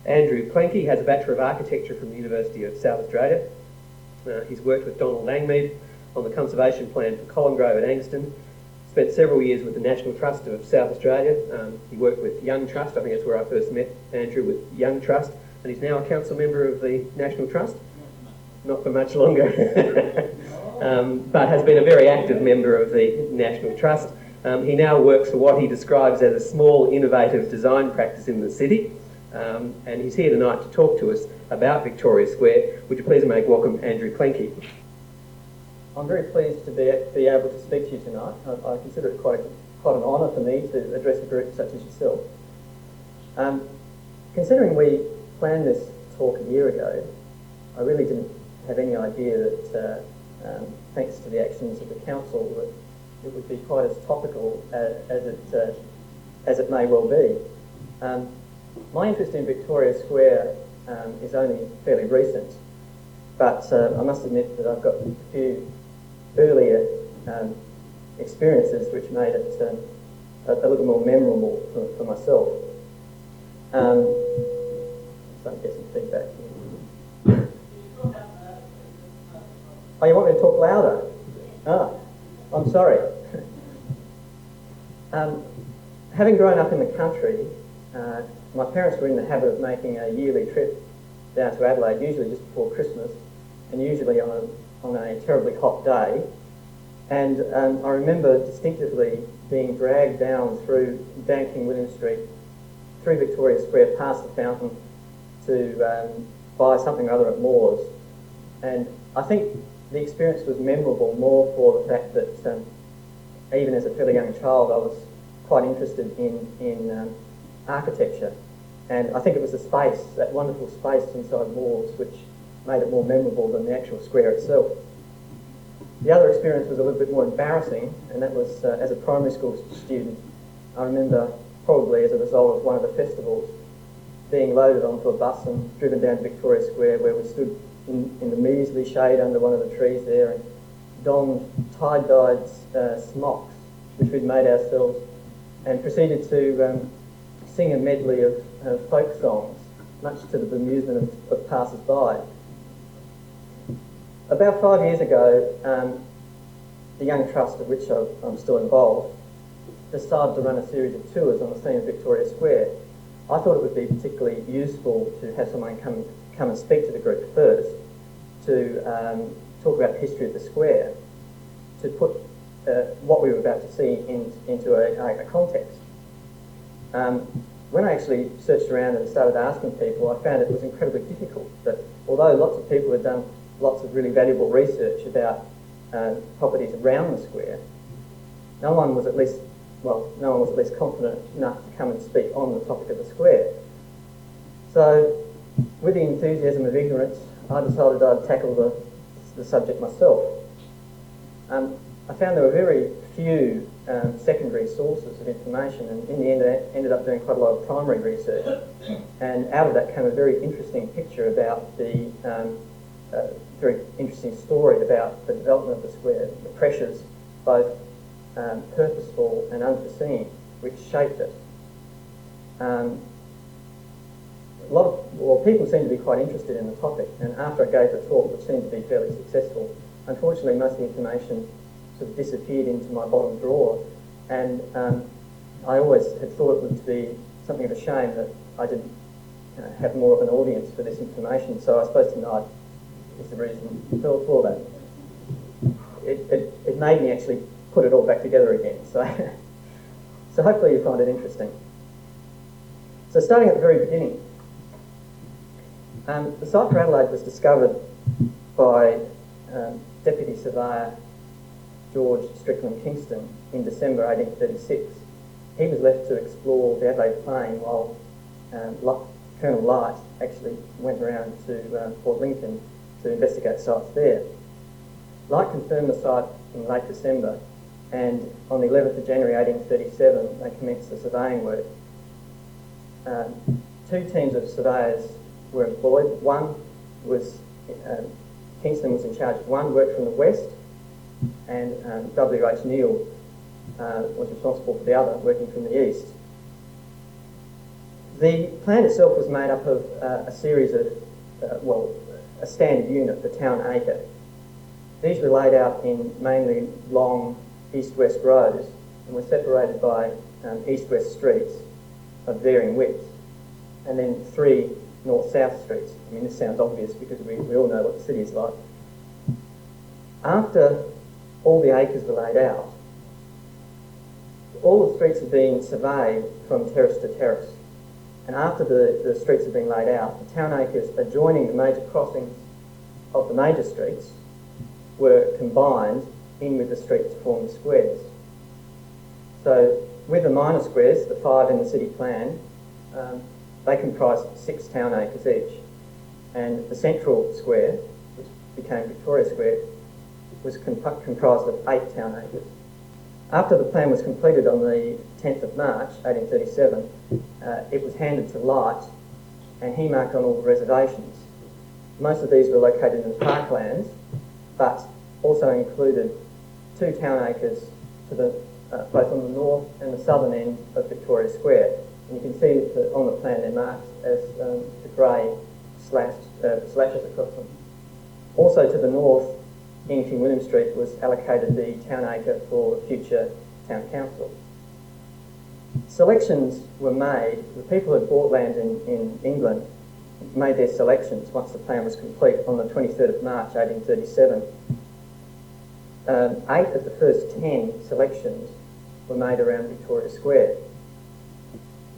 Andrew Klenke has a Bachelor of Architecture from the University of South Australia. He's worked with Donald Langmead on the conservation plan for Colin Grove at Angaston. Spent several years with the National Trust of South Australia. He worked with Young Trust. I think that's where I first met Andrew, with Young Trust. And he's now a council member of the National Trust. Not for much longer. But has been a very active member of the National Trust. He now works for what he describes as a small, innovative design practice in the city. And he's here tonight to talk to us about Victoria Square. Would you please make welcome Andrew Klenke? I'm very pleased to be able to speak to you tonight. I consider it quite an honour for me to address a group such as yourself. Considering we planned this talk a year ago, I really didn't have any idea that, thanks to the actions of the council, that it would be quite as topical as it may well be. My interest in Victoria Square is only fairly recent, but I must admit that I've got a few earlier experiences which made it a little more memorable for myself. So I'm getting feedback here. Oh, you want me to talk louder? Ah, I'm sorry. Having grown up in the country, my parents were in the habit of making a yearly trip down to Adelaide, usually just before Christmas, and usually on a terribly hot day. And I remember distinctively being dragged down through Banking William Street, through Victoria Square, past the fountain, to buy something or other at Moore's. And I think the experience was memorable more for the fact that even as a fairly young child, I was quite interested in architecture. And I think it was the space, that wonderful space inside Moore's, which made it more memorable than the actual square itself. The other experience was a little bit more embarrassing, and that was as a primary school student. I remember, probably as a result of one of the festivals, being loaded onto a bus and driven down to Victoria Square, where we stood in the measly shade under one of the trees there and donned tie-dyed smocks, which we'd made ourselves, and proceeded to sing a medley of folk songs, much to the bemusement of passers-by. About 5 years ago, the Young Trust, of which I'm still involved, decided to run a series of tours on the theme of Victoria Square. I thought it would be particularly useful to have someone come and speak to the group first, to talk about the history of the square, to put what we were about to see into a context. When I actually searched around and started asking people, I found it was incredibly difficult, that although lots of people had done lots of really valuable research about properties around the square, no one was at least confident enough to come and speak on the topic of the square. So, with the enthusiasm of ignorance, I decided I'd tackle the subject myself. I found there were very few secondary sources of information, and in the end I ended up doing quite a lot of primary research, and out of that came a very interesting picture about the very interesting story about the development of the square, the pressures, both purposeful and unforeseen, which shaped it. People seemed to be quite interested in the topic, and after I gave the talk, which seemed to be fairly successful, unfortunately most of the information sort of disappeared into my bottom drawer, and I always had thought it would be something of a shame that I didn't have more of an audience for this information, so I suppose tonight is the reason for that. It made me actually put it all back together again, so hopefully you find it interesting. So starting at the very beginning, the site for Adelaide was discovered by Deputy Surveyor George Strickland Kingston in December 1836. He was left to explore the Adelaide Plain while Colonel Light actually went around to Port Lincoln to investigate sites there. Light confirmed the site in late December, and on the 11th of January 1837 they commenced the surveying work. Two teams of surveyors were employed. One was, Kingston was in charge of one, worked from the west, and W.H. Neal was responsible for the other, working from the east. The plan itself was made up of a series of, a standard unit, the town acre. These were laid out in mainly long east-west rows and were separated by east-west streets of varying widths, and then 3 north-south streets. I mean, this sounds obvious because we all know what the city is like. After all the acres were laid out, all the streets had been surveyed from terrace to terrace. And after the streets had been laid out, the town acres adjoining the major crossings of the major streets were combined in with the streets to form the squares. So with the minor squares, the 5 in the city plan, they comprised 6 town acres each. And the central square, which became Victoria Square, was comprised of 8 town acres. After the plan was completed on the 10th of March 1837, it was handed to Light, and he marked on all the reservations. Most of these were located in parklands, but also included 2 town acres to the, both on the north and the southern end of Victoria Square. And you can see that on the plan they're marked as the grey slashes across them. Also to the north, in King William Street, was allocated the town acre for the future town council. Selections were made. The people who had bought land in England made their selections once the plan was complete on the 23rd of March 1837. 8 of the first 10 selections were made around Victoria Square.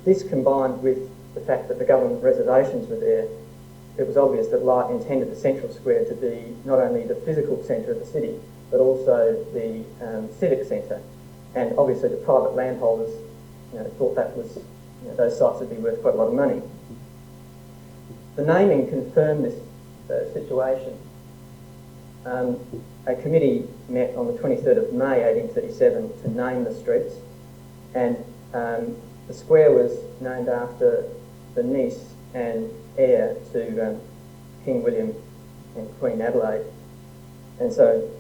This, combined with the fact that the government reservations were there, it was obvious that Light intended the central square to be not only the physical centre of the city, but also the civic centre. And obviously the private landholders thought that was, those sites would be worth quite a lot of money. The naming confirmed this situation. A committee met on the 23rd of May 1837 to name the streets, and the square was named after the niece and heir to King William and Queen Adelaide. And so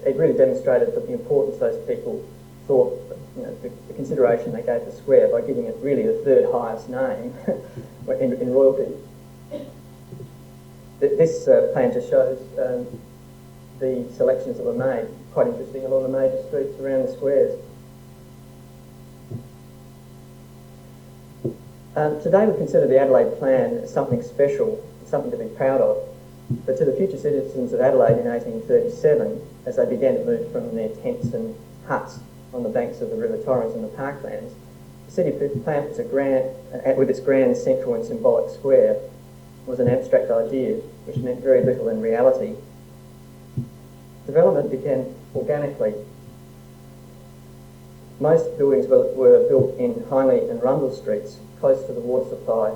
it really demonstrated the importance those people thought, the consideration they gave the square by giving it really the 3rd highest name in royalty. This plan just shows the selections that were made, quite interesting, along the major streets around the squares. Today we consider the Adelaide plan as something special, something to be proud of. But to the future citizens of Adelaide in 1837, as they began to move from their tents and huts on the banks of the River Torrens and the parklands, the city plan was with its grand central and symbolic square, was an abstract idea which meant very little in reality. Development began organically. Most buildings were built in Hindley and Rundle streets, close to the water supply,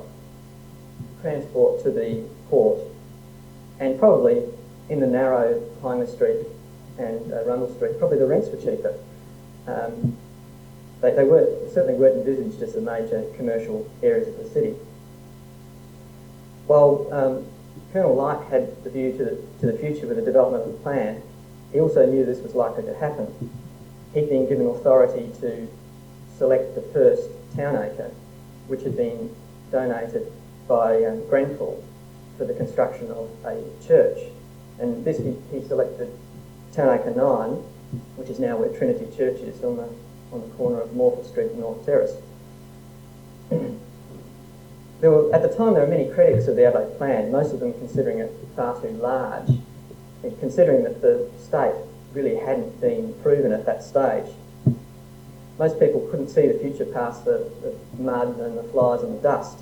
transport to the port, and probably in the narrow Hindley Street and Rundle Street, probably the rents were cheaper. They certainly weren't envisaged as the major commercial areas of the city. While Colonel Light had the view to the future with the development of the plan, he also knew this was likely to happen. He'd been given authority to select the first town acre, which had been donated by Grenfell for the construction of a church. And this he selected town acre 9, which is now where Trinity Church is, on the corner of Morpeth Street and North Terrace. At the time there were many critics of the Adelaide plan, most of them considering it far too large, and considering that the state really hadn't been proven at that stage. Most people couldn't see the future past the mud and the flies and the dust.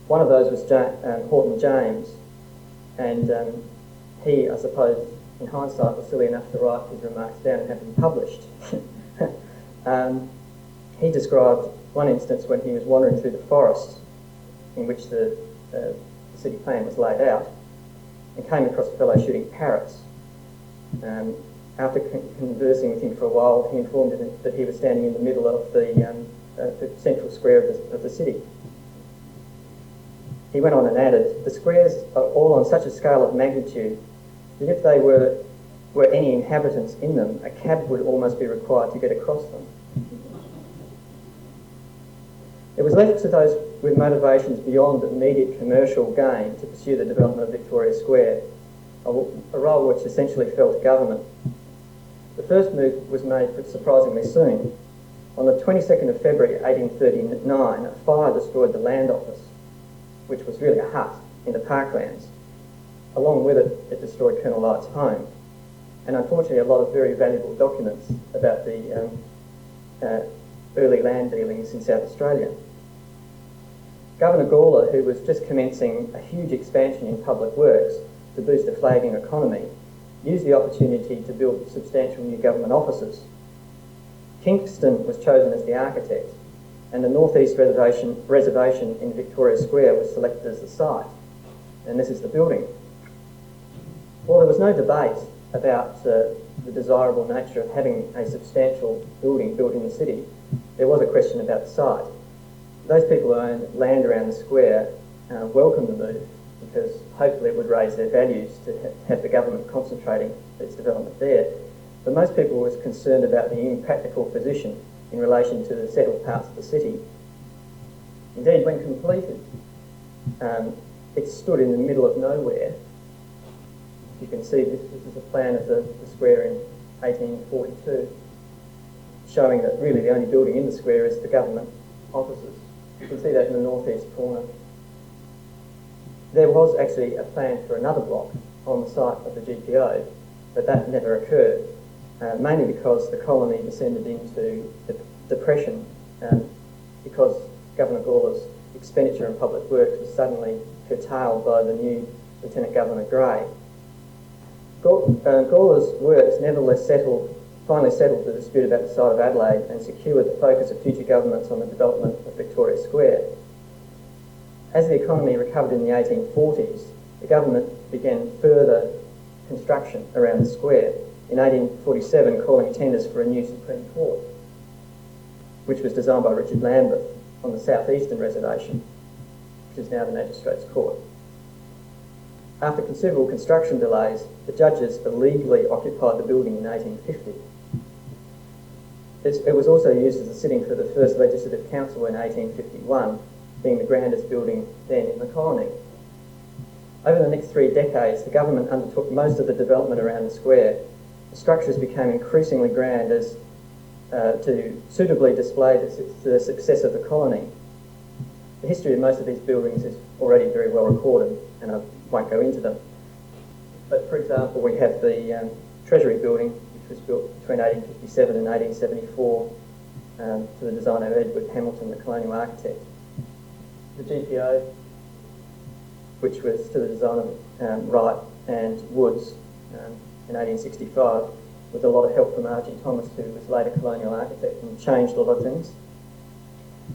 One of those was Horton James, and he, I suppose, in hindsight, was silly enough to write his remarks down and have them published. He described one instance when he was wandering through the forest in which the city plan was laid out, and came across a fellow shooting parrots. After conversing with him for a while, he informed him that he was standing in the middle of the central square of the city. He went on and added, "The squares are all on such a scale of magnitude that if they were any inhabitants in them, a cab would almost be required to get across them." It was left to those with motivations beyond immediate commercial gain to pursue the development of Victoria Square, a role which essentially fell to government. The first move was made surprisingly soon. On the 22nd of February 1839, a fire destroyed the Land Office, which was really a hut in the parklands. Along with it, it destroyed Colonel Light's home, and unfortunately a lot of very valuable documents about the early land dealings in South Australia. Governor Gawler, who was just commencing a huge expansion in public works to boost a flagging economy, used the opportunity to build substantial new government offices. Kingston was chosen as the architect, and the northeast reservation in Victoria Square was selected as the site, and this is the building. While there was no debate about the desirable nature of having a substantial building built in the city, there was a question about the site. Those people who owned land around the square welcomed the move because hopefully it would raise their values to have the government concentrating its development there. But most people were concerned about the impractical position in relation to the settled parts of the city. Indeed, when completed, it stood in the middle of nowhere. You can see this is a plan of the square in 1842, showing that really the only building in the square is the government offices. You can see that in the northeast corner. There was actually a plan for another block on the site of the GPO, but that never occurred, mainly because the colony descended into depression because Governor Gawler's expenditure on public works was suddenly curtailed by the new Lieutenant Governor Grey. Gawler's works nevertheless finally settled the dispute about the site of Adelaide and secured the focus of future governments on the development of Victoria Square. As the economy recovered in the 1840s, the government began further construction around the square, in 1847 calling tenders for a new Supreme Court, which was designed by Richard Lambeth on the southeastern reservation, which is now the Magistrates' Court. After considerable construction delays, the judges illegally occupied the building in 1850. It was also used as a sitting for the first Legislative Council in 1851, being the grandest building then in the colony. Over the next 3 decades, the government undertook most of the development around the square. The structures became increasingly grand as to suitably display the success of the colony. The history of most of these buildings is already very well recorded, and I won't go into them. But for example, we have the Treasury building, which was built between 1857 and 1874 to the design of Edward Hamilton, the colonial architect. The GPO, which was to the design of Wright and Woods in 1865, with a lot of help from R.G. Thomas, who was later colonial architect and changed a lot of things.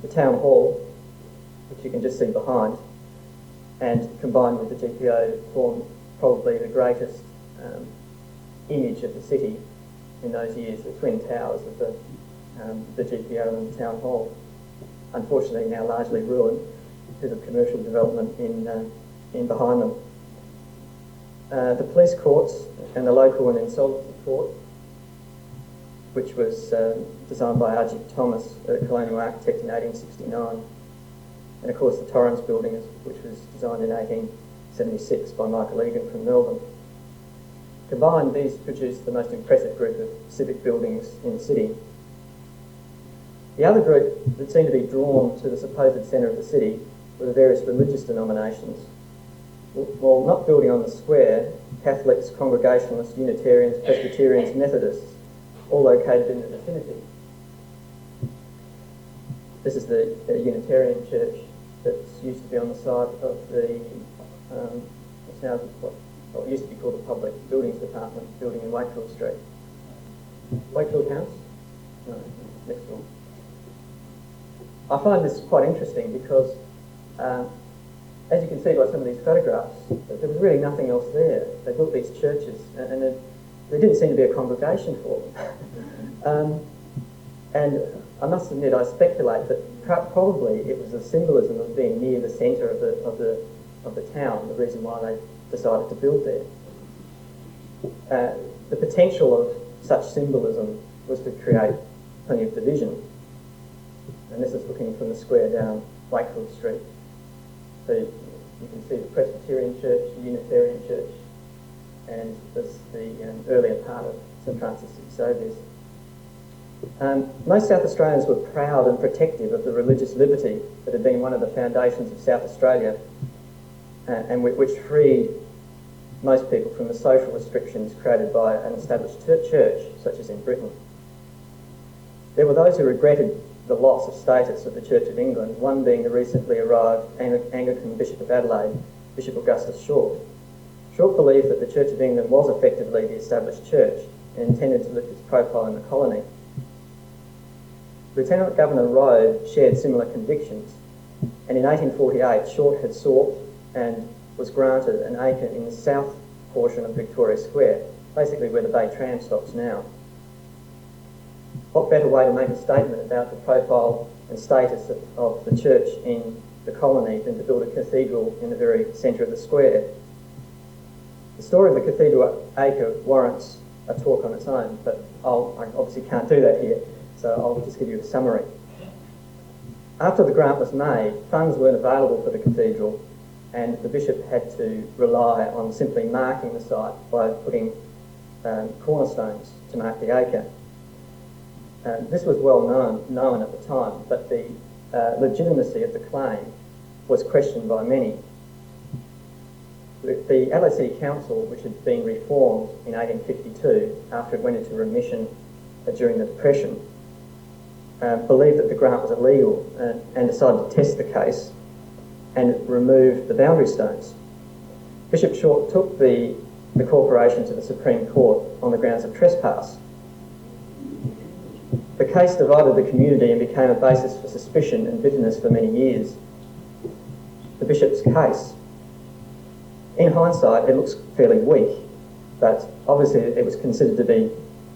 The Town Hall, which you can just see behind, and combined with the GPO formed probably the greatest image of the city in those years, the twin towers of the GPO and the Town Hall. Unfortunately now largely ruined because of commercial development in behind them. The police courts and the local and insolvency court, which was designed by R.G. Thomas, a colonial architect in 1869. And of course the Torrens building, which was designed in 1876 by Michael Egan from Melbourne. Combined, these produced the most impressive group of civic buildings in the city. The other group that seemed to be drawn to the supposed centre of the city were the various religious denominations. While not building on the square, Catholics, Congregationalists, Unitarians, Presbyterians, Methodists, all located in the vicinity. This is the Unitarian church that used to be on the side of the, it's now what used to be called the Public Buildings Department building in Wakefield Street. Wakefield House? No, next door. I find this quite interesting because, as you can see by some of these photographs, there was really nothing else there. They built these churches and there didn't seem to be a congregation for them. And I must admit, I speculate that probably it was a symbolism of being near the centre of the town, the reason why they decided to build there. The potential of such symbolism was to create plenty of division. and this is looking from the square down Wakefield Street. So you can see the Presbyterian Church, the Unitarian Church, and there's the earlier part of St Francis Xavier's. Most South Australians were proud and protective of the religious liberty that had been one of the foundations of South Australia and which freed most people from the social restrictions created by an established church, such as in Britain. There were those who regretted the loss of status of the Church of England, one being the recently arrived Anglican Bishop of Adelaide, Bishop Augustus Short. Short believed that the Church of England was effectively the established church and intended to lift its profile in the colony. Lieutenant Governor Roe shared similar convictions, and in 1848 Short had sought and was granted an acre in the south portion of Victoria Square, basically where the Bay Tram stops now. What better way to make a statement about the profile and status of the church in the colony than to build a cathedral in the very centre of the square? The story of the cathedral acre warrants a talk on its own, but I obviously can't do that here, so I'll just give you a summary. After the grant was made, funds weren't available for the cathedral, and the bishop had to rely on simply marking the site by putting cornerstones to mark the acre. This was well known at the time, but the legitimacy of the claim was questioned by many. The Adelaide City Council, which had been reformed in 1852 after it went into remission during the Depression, believed that the grant was illegal and decided to test the case and removed the boundary stones. Bishop Short took the corporation to the Supreme Court on the grounds of trespass. The case divided the community and became a basis for suspicion and bitterness for many years. The bishop's case. In hindsight, it looks fairly weak, but obviously it was considered to be,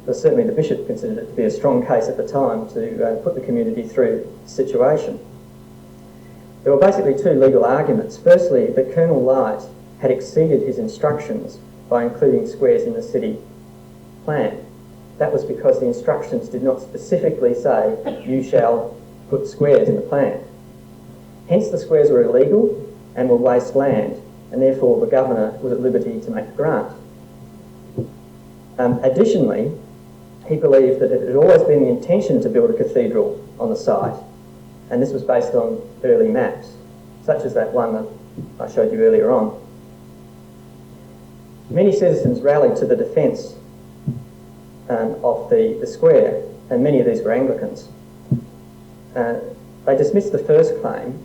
well, certainly the bishop considered it to be a strong case at the time to put the community through the situation. There were basically two legal arguments. Firstly, that Colonel Light had exceeded his instructions by including squares in the city plan. That was because the instructions did not specifically say, you shall put squares in the plan. Hence the squares were illegal and were waste land, and therefore the governor was at liberty to make the grant. Additionally, he believed that it had always been the intention to build a cathedral on the site, and this was based on early maps, such as that one that I showed you earlier on. Many citizens rallied to the defence of the square, and many of these were Anglicans. They dismissed the first claim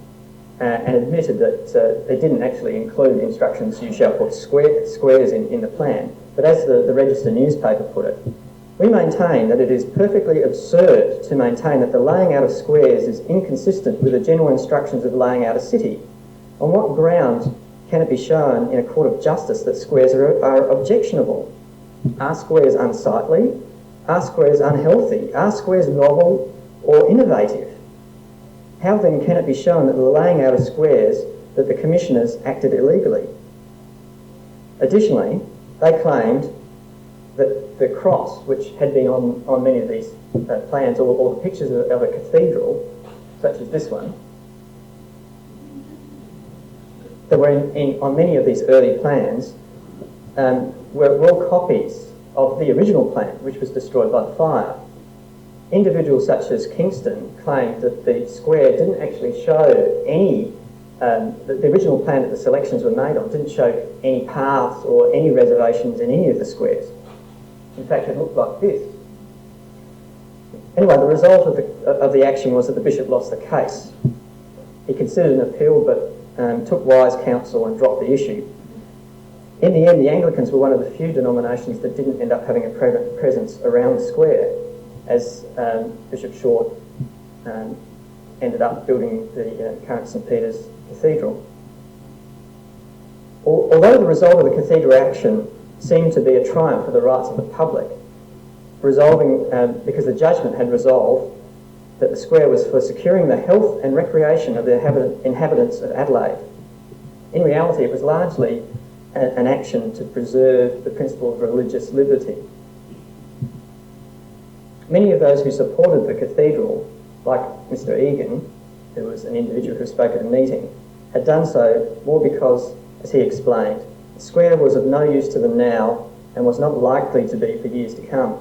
and admitted that they didn't actually include instructions, you shall put squares in the plan, but as the Register newspaper put it, we maintain that it is perfectly absurd to maintain that the laying out of squares is inconsistent with the general instructions of laying out a city. On what ground can it be shown in a court of justice that squares are objectionable? Are squares unsightly? Are squares unhealthy? Are squares novel or innovative? How then can it be shown that the laying out of squares that the commissioners acted illegally? Additionally, they claimed that the cross, which had been on many of these plans, or the pictures of a cathedral, such as this one, that were on many of these early plans, were all copies of the original plan, which was destroyed by the fire. Individuals such as Kingston claimed that the square didn't actually show any, the original plan that the selections were made on didn't show any paths or any reservations in any of the squares. In fact, it looked like this. Anyway, the result of the action was that the bishop lost the case. He considered an appeal, but took wise counsel and dropped the issue. In the end, the Anglicans were one of the few denominations that didn't end up having a presence around the square, as Bishop Short ended up building the current St Peter's Cathedral. Although the result of the cathedral action seemed to be a triumph for the rights of the public, because the judgment had resolved that the square was for securing the health and recreation of the inhabitants of Adelaide. In reality, it was largely an action to preserve the principle of religious liberty. Many of those who supported the cathedral like Mr. Egan, who was an individual who spoke at a meeting, had done so more because, as he explained, the square was of no use to them now and was not likely to be for years to come.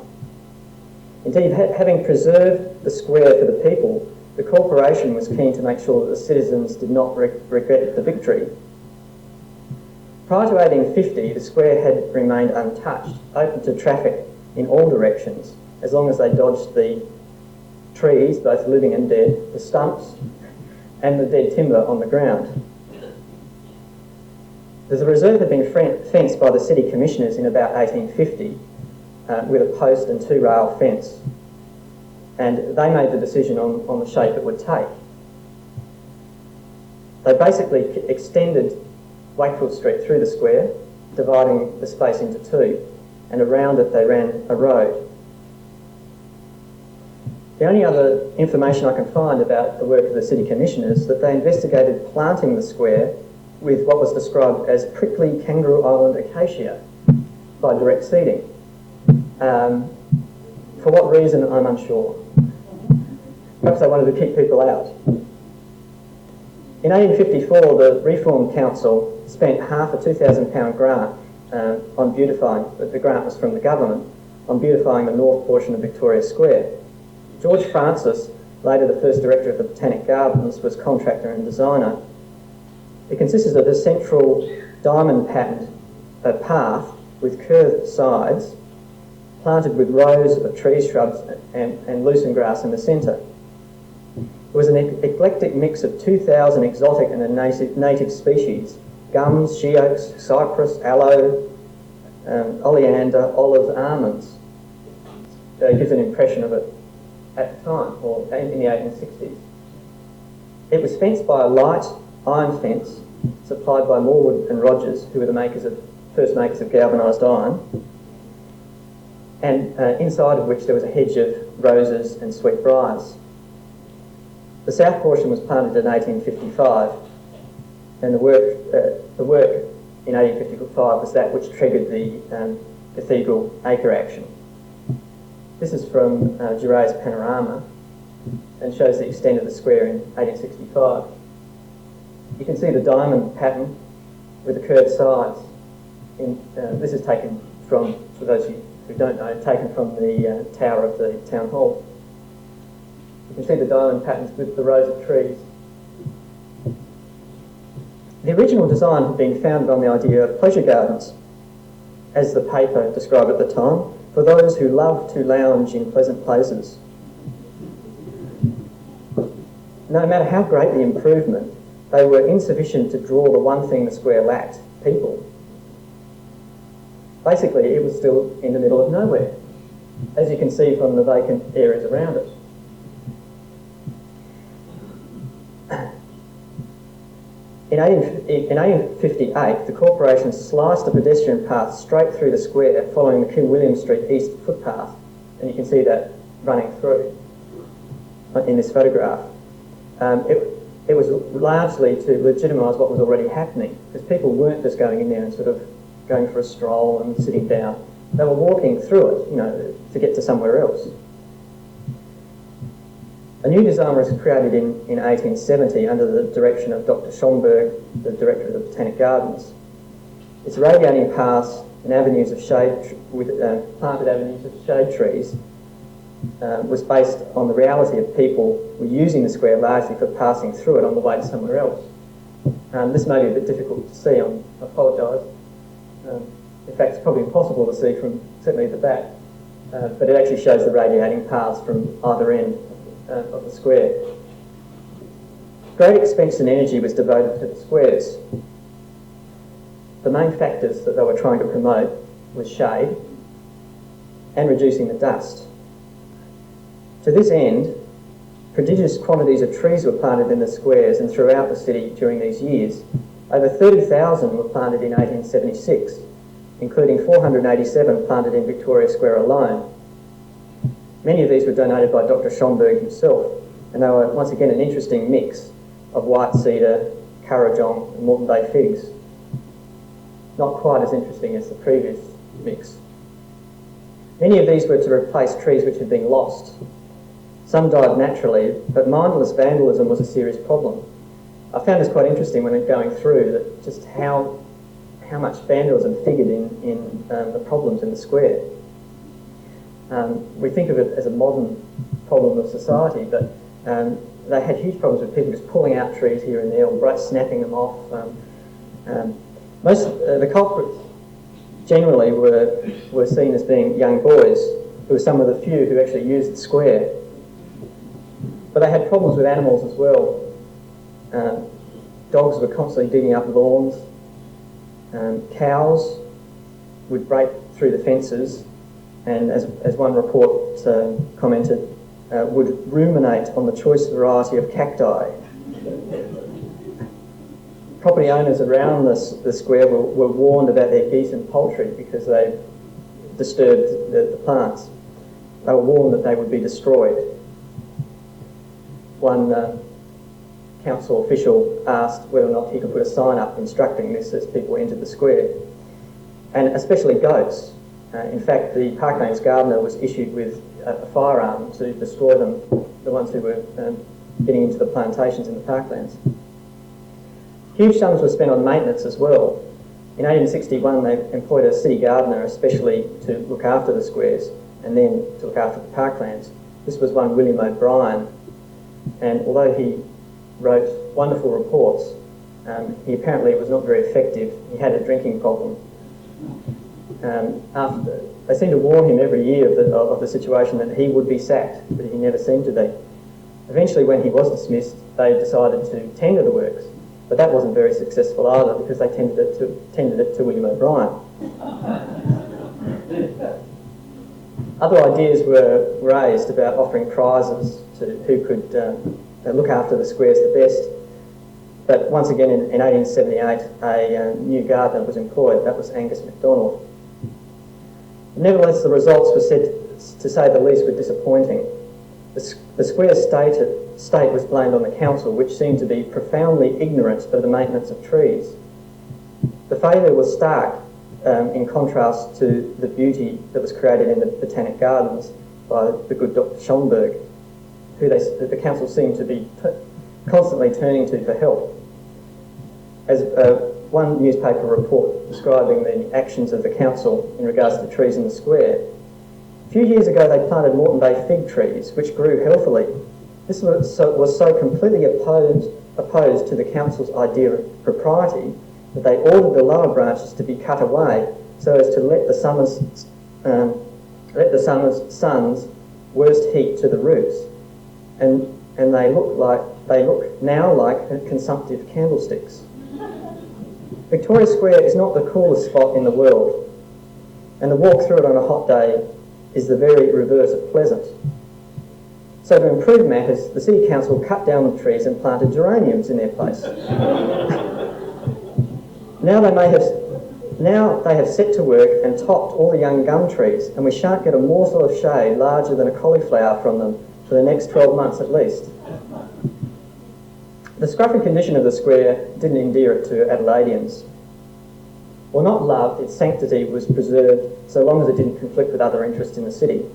Indeed, having preserved the square for the people, the corporation was keen to make sure that the citizens did not regret the victory. Prior to 1850, the square had remained untouched, open to traffic in all directions, as long as they dodged the trees, both living and dead, the stumps, and the dead timber on the ground. The reserve had been fenced by the city commissioners in about 1850 with a post and 2-rail fence, and they made the decision on the shape it would take. They basically extended Wakefield Street through the square, dividing the space into two, and around it they ran a road. The only other information I can find about the work of the city commissioners is that they investigated planting the square with what was described as prickly Kangaroo Island acacia by direct seeding. For what reason, I'm unsure. Perhaps they wanted to keep people out. In 1854, the Reform Council spent half a £2,000 grant on beautifying, the grant was from the government, on beautifying the north portion of Victoria Square. George Francis, later the first director of the Botanic Gardens, was contractor and designer. It consisted of a central diamond patterned path with curved sides, planted with rows of trees, shrubs and lucerne grass in the centre. It was an eclectic mix of 2,000 exotic and native species: gums, she oaks, cypress, aloe, oleander, olives, almonds. It gives an impression of it at the time, or in the 1860s. It was fenced by a light iron fence supplied by Morwood and Rogers, who were the first makers of galvanised iron, and inside of which there was a hedge of roses and sweetbriars. The south portion was planted in 1855, and the work in 1855 was that which triggered the Cathedral Acre action. This is from Duray's panorama and shows the extent of the square in 1865. You can see the diamond pattern with the curved sides. This is taken from, for those who don't know, taken from the tower of the town hall. You can see the diamond patterns with the rows of trees. The original design had been founded on the idea of pleasure gardens, as the paper described at the time, for those who love to lounge in pleasant places. No matter how great the improvement, they were insufficient to draw the one thing the square lacked: people. Basically, it was still in the middle of nowhere, as you can see from the vacant areas around it. In 1858, the corporation sliced a pedestrian path straight through the square following the King William Street East footpath, and you can see that running through in this photograph. It was largely to legitimise what was already happening, because people weren't just going in there and sort of going for a stroll and sitting down. They were walking through it, to get to somewhere else. A new design was created in 1870 under the direction of Dr. Schomburg, the director of the Botanic Gardens. Its radiating paths and avenues of shade, with planted avenues of shade trees, was based on the reality of people were using the square largely for passing through it on the way to somewhere else. This may be a bit difficult to see, I apologise. In fact, it's probably impossible to see from certainly the back, but it actually shows the radiating paths from either end of the square. Great expense and energy was devoted to the squares. The main factors that they were trying to promote was shade and reducing the dust. To this end, prodigious quantities of trees were planted in the squares and throughout the city during these years. Over 30,000 were planted in 1876, including 487 planted in Victoria Square alone. Many of these were donated by Dr. Schomburg himself, and they were once again an interesting mix of white cedar, currajong and Moreton Bay figs. Not quite as interesting as the previous mix. Many of these were to replace trees which had been lost. Some died naturally, but mindless vandalism was a serious problem. I found this quite interesting when going through that just how much vandalism figured in the problems in the square. We think of it as a modern problem of society, but they had huge problems with people just pulling out trees here and there or snapping them off. The culprits generally were seen as being young boys, who were some of the few who actually used the square. But they had problems with animals as well. Dogs were constantly digging up lawns. Cows would break through the fences, and as one report commented, would ruminate on the choice variety of cacti. Property owners around the square were warned about their geese and poultry because they disturbed the plants. They were warned that they would be destroyed. One council official asked whether or not he could put a sign up instructing this as people entered the square, and especially goats. In fact, the Parklands gardener was issued with a firearm to destroy them, the ones who were getting into the plantations in the Parklands. Huge sums were spent on maintenance as well. In 1861, they employed a city gardener especially to look after the squares and then to look after the Parklands. This was one William O'Brien, and although he wrote wonderful reports, he apparently was not very effective. He had a drinking problem. They seemed to warn him every year of the situation that he would be sacked, but he never seemed to be. Eventually, when he was dismissed, they decided to tender the works, but that wasn't very successful either because they tendered it to William O'Brien. Other ideas were raised about offering prizes to who could look after the squares the best. But once again, in 1878, a new gardener was employed. That was Angus MacDonald. Nevertheless, the results were said, to say the least, were disappointing. The square state was blamed on the council, which seemed to be profoundly ignorant of the maintenance of trees. The failure was stark in contrast to the beauty that was created in the Botanic Gardens by the good Dr. Schomburg, who the council seemed to be constantly turning to for help. As one newspaper report describing the actions of the council in regards to trees in the square, a few years ago they planted Moreton Bay fig trees, which grew healthily. This was so completely opposed to the council's idea of propriety that they ordered the lower branches to be cut away so as to let the summer's sun's worst heat to the roots, and they look now like consumptive candlesticks. Victoria Square is not the coolest spot in the world, and the walk through it on a hot day is the very reverse of pleasant. So to improve matters, the City Council cut down the trees and planted geraniums in their place. Now they have set to work and topped all the young gum trees, and we shan't get a morsel of shade larger than a cauliflower from them for the next 12 months at least. The scruffy condition of the square didn't endear it to Adelaideans. While not loved, its sanctity was preserved so long as it didn't conflict with other interests in the city.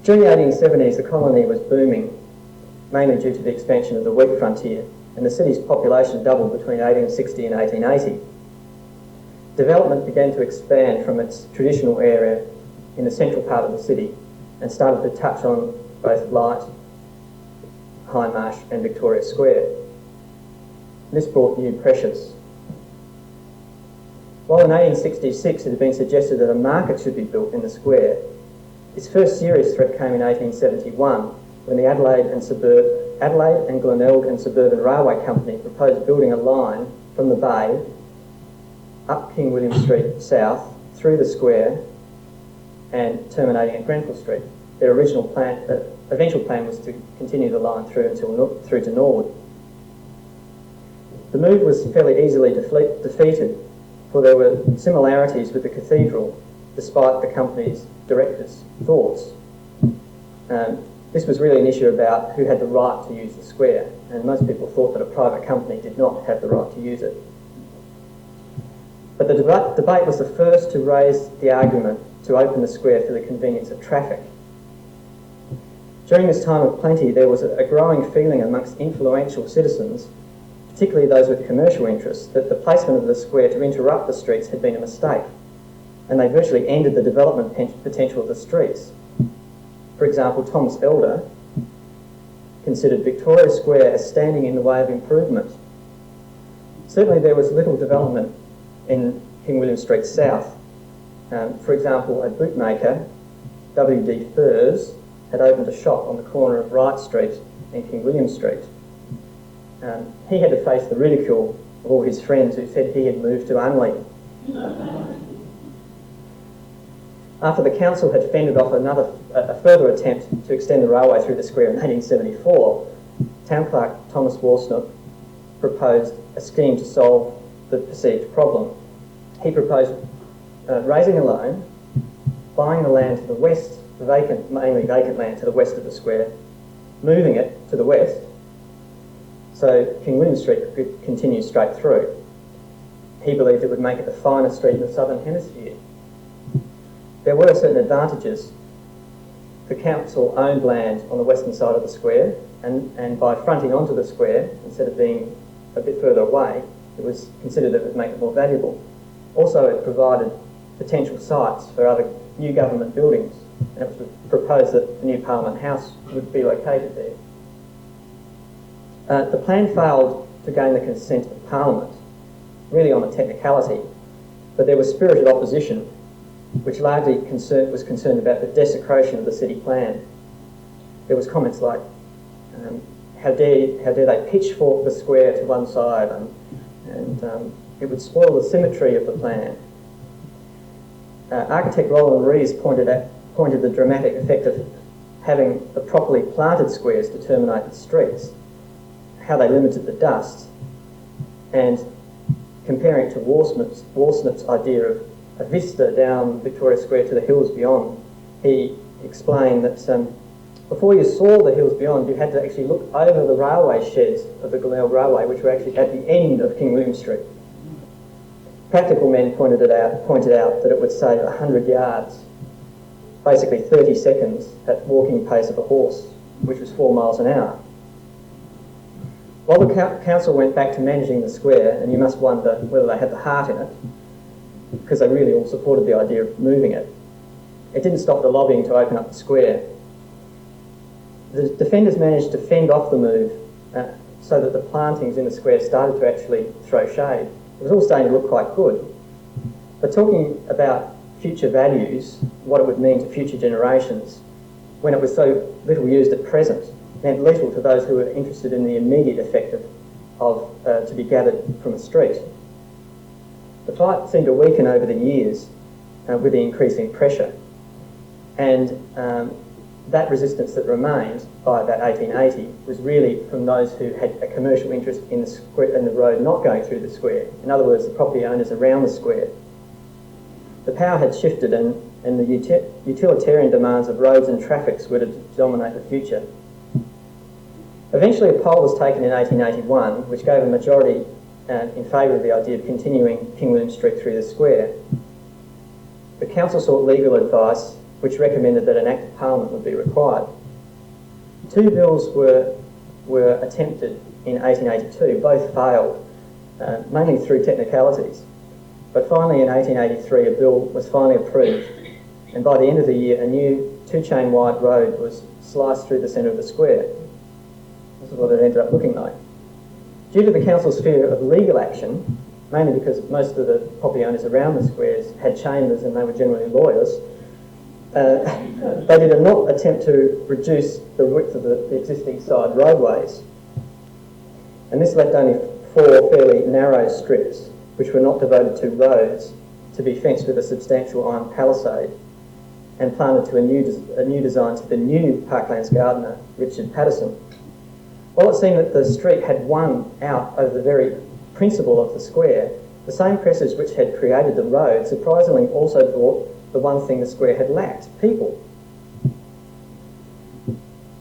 During the 1870s, the colony was booming, mainly due to the expansion of the wheat frontier, and the city's population doubled between 1860 and 1880. Development began to expand from its traditional area in the central part of the city and started to touch on both Light, High Marsh and Victoria Square. This brought new pressures. While in 1866 it had been suggested that a market should be built in the square, its first serious threat came in 1871 when the Adelaide and Glenelg and Suburban Railway Company proposed building a line from the bay up King William Street south through the square and terminating at Grenfell Street. Their eventual plan was to continue the line through to Norwood. The move was fairly easily defeated, for there were similarities with the cathedral, despite the company's directors' thoughts. This was really an issue about who had the right to use the square, and most people thought that a private company did not have the right to use it. But the debate was the first to raise the argument to open the square for the convenience of traffic. During this time of plenty, there was a growing feeling amongst influential citizens, particularly those with commercial interests, that the placement of the square to interrupt the streets had been a mistake, and they virtually ended the development potential of the streets. For example, Thomas Elder considered Victoria Square as standing in the way of improvement. Certainly there was little development in King William Street South. For example, a bootmaker, W.D. Furs, had opened a shop on the corner of Wright Street and King William Street. He had to face the ridicule of all his friends who said he had moved to Unley. After the council had fended off a further attempt to extend the railway through the square in 1874, Town Clerk Thomas Warsnook proposed a scheme to solve the perceived problem. He proposed raising a loan, buying the land to the west, mainly vacant land to the west of the square, moving it to the west, so King William Street could continue straight through. He believed it would make it the finest street in the southern hemisphere. There were certain advantages. The council owned land on the western side of the square, and by fronting onto the square, instead of being a bit further away, it was considered that it would make it more valuable. Also, it provided potential sites for other new government buildings, and it was proposed that the new Parliament House would be located there. The plan failed to gain the consent of Parliament, really on a technicality, but there was spirited opposition, which largely was concerned about the desecration of the city plan. There was comments like, how dare they pitchfork the square to one side, and it would spoil the symmetry of the plan. Architect Roland Rees pointed the dramatic effect of having the properly planted squares to terminate the streets, how they limited the dust, and comparing it to Warsnook's idea of a vista down Victoria Square to the hills beyond. He explained that before you saw the hills beyond, you had to actually look over the railway sheds of the Glenelg Railway, which were actually at the end of King William Street. Practical men pointed out that it would save 100 yards, basically 30 seconds at walking pace of a horse, which was 4 miles an hour. While the council went back to managing the square, and you must wonder whether they had the heart in it, because they really all supported the idea of moving it, it didn't stop the lobbying to open up the square. The defenders managed to fend off the move so that the plantings in the square started to actually throw shade. It was all starting to look quite good. But talking about future values, what it would mean to future generations, when it was so little used at present, meant little to those who were interested in the immediate effect to be gathered from a street. The fight seemed to weaken over the years with the increasing pressure, and that resistance that remained by about 1880 was really from those who had a commercial interest in the road not going through the square. In other words, the property owners around the square. The power had shifted, and the utilitarian demands of roads and traffics were to dominate the future. Eventually a poll was taken in 1881 which gave a majority in favour of the idea of continuing King William Street through the square. The council sought legal advice which recommended that an Act of Parliament would be required. 2 bills were attempted in 1882, both failed, mainly through technicalities. But finally in 1883 a bill was finally approved, and by the end of the year a new 2-chain wide road was sliced through the centre of the square. This is what it ended up looking like. Due to the council's fear of legal action, mainly because most of the property owners around the squares had chambers and they were generally lawyers, they did not attempt to reduce the width of the existing side roadways. And this left only 4 fairly narrow strips, which were not devoted to roads, to be fenced with a substantial iron palisade and planted to a new design to the new Parklands gardener, Richard Patterson. While it seemed that the street had won out over the very principle of the square, the same pressures which had created the road surprisingly also brought the one thing the square had lacked: people.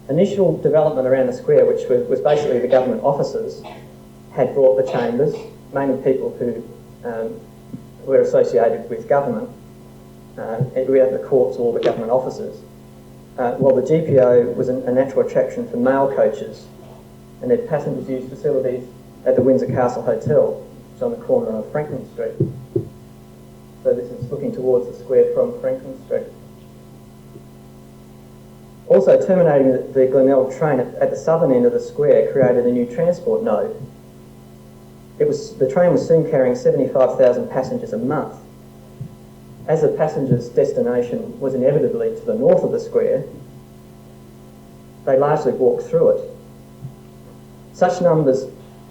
Initial development around the square, which was basically the government offices, had brought the chambers, mainly people who were associated with government. We had the courts, all the government offices. while the GPO was a natural attraction for mail coaches, and their passengers used facilities at the Windsor Castle Hotel, which is on the corner of Franklin Street. So this is looking towards the square from Franklin Street. Also, terminating the Glenelg train at the southern end of the square created a new transport node. The train was soon carrying 75,000 passengers a month. As the passengers' destination was inevitably to the north of the square, they largely walked through it. Such numbers,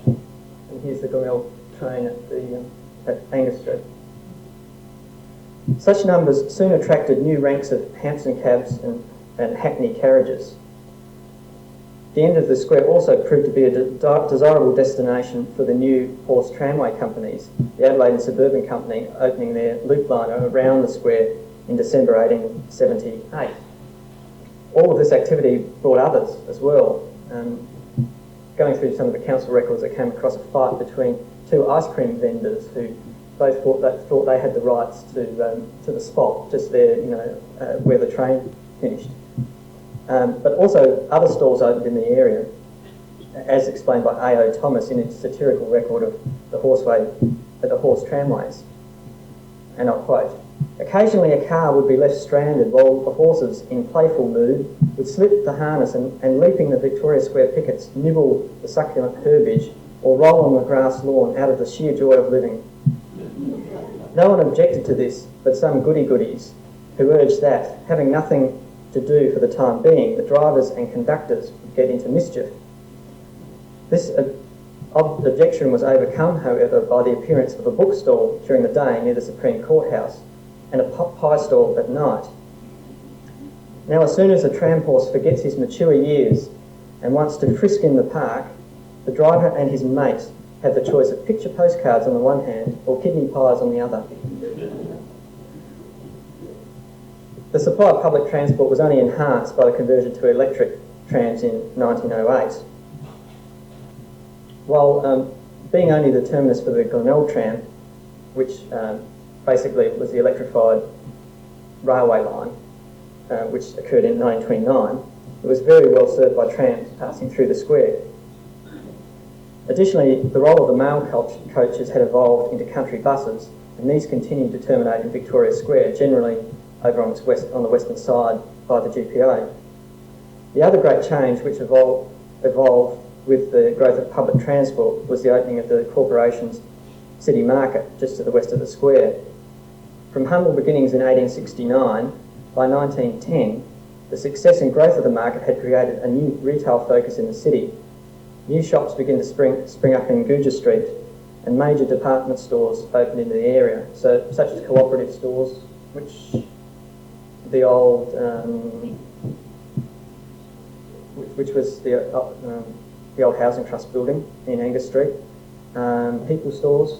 and here's the Glenelg train at Angus Street. Such numbers soon attracted new ranks of Hampson cabs and hackney carriages. The end of the square also proved to be a desirable destination for the new horse tramway companies, the Adelaide and Suburban Company opening their loop liner around the square in December 1878. All of this activity brought others as well. Going through some of the council records, I came across a fight between two ice cream vendors who both thought they had the rights to the spot just there, where the train finished. But also other stalls opened in the area, as explained by A.O. Thomas in his satirical record of the horse tramways. And I'll quote, "Occasionally a car would be left stranded while the horses, in playful mood, would slip the harness and leaping the Victoria Square pickets, nibble the succulent herbage or roll on the grass lawn out of the sheer joy of living. No one objected to this but some goody-goodies who urged that, having nothing to do for the time being, the drivers and conductors would get into mischief. This objection was overcome, however, by the appearance of a bookstall during the day near the Supreme Courthouse and a pie stall at night. Now, as soon as a tram horse forgets his mature years and wants to frisk in the park, the driver and his mate have the choice of picture postcards on the one hand or kidney pies on the other." The supply of public transport was only enhanced by the conversion to electric trams in 1908. While being only the terminus for the Glenelg tram, which basically was the electrified railway line, which occurred in 1929, it was very well served by trams passing through the square. Additionally, the role of the mail coaches had evolved into country buses, and these continued to terminate in Victoria Square, generally over on the western side by the GPO. The other great change which evolved with the growth of public transport was the opening of the corporation's city market just to the west of the square. From humble beginnings in 1869, by 1910, the success and growth of the market had created a new retail focus in the city. New shops began to spring up in Gouger Street, and major department stores opened in the area, such as cooperative stores, which the old, which was the old Housing Trust building in Angus Street, people stores,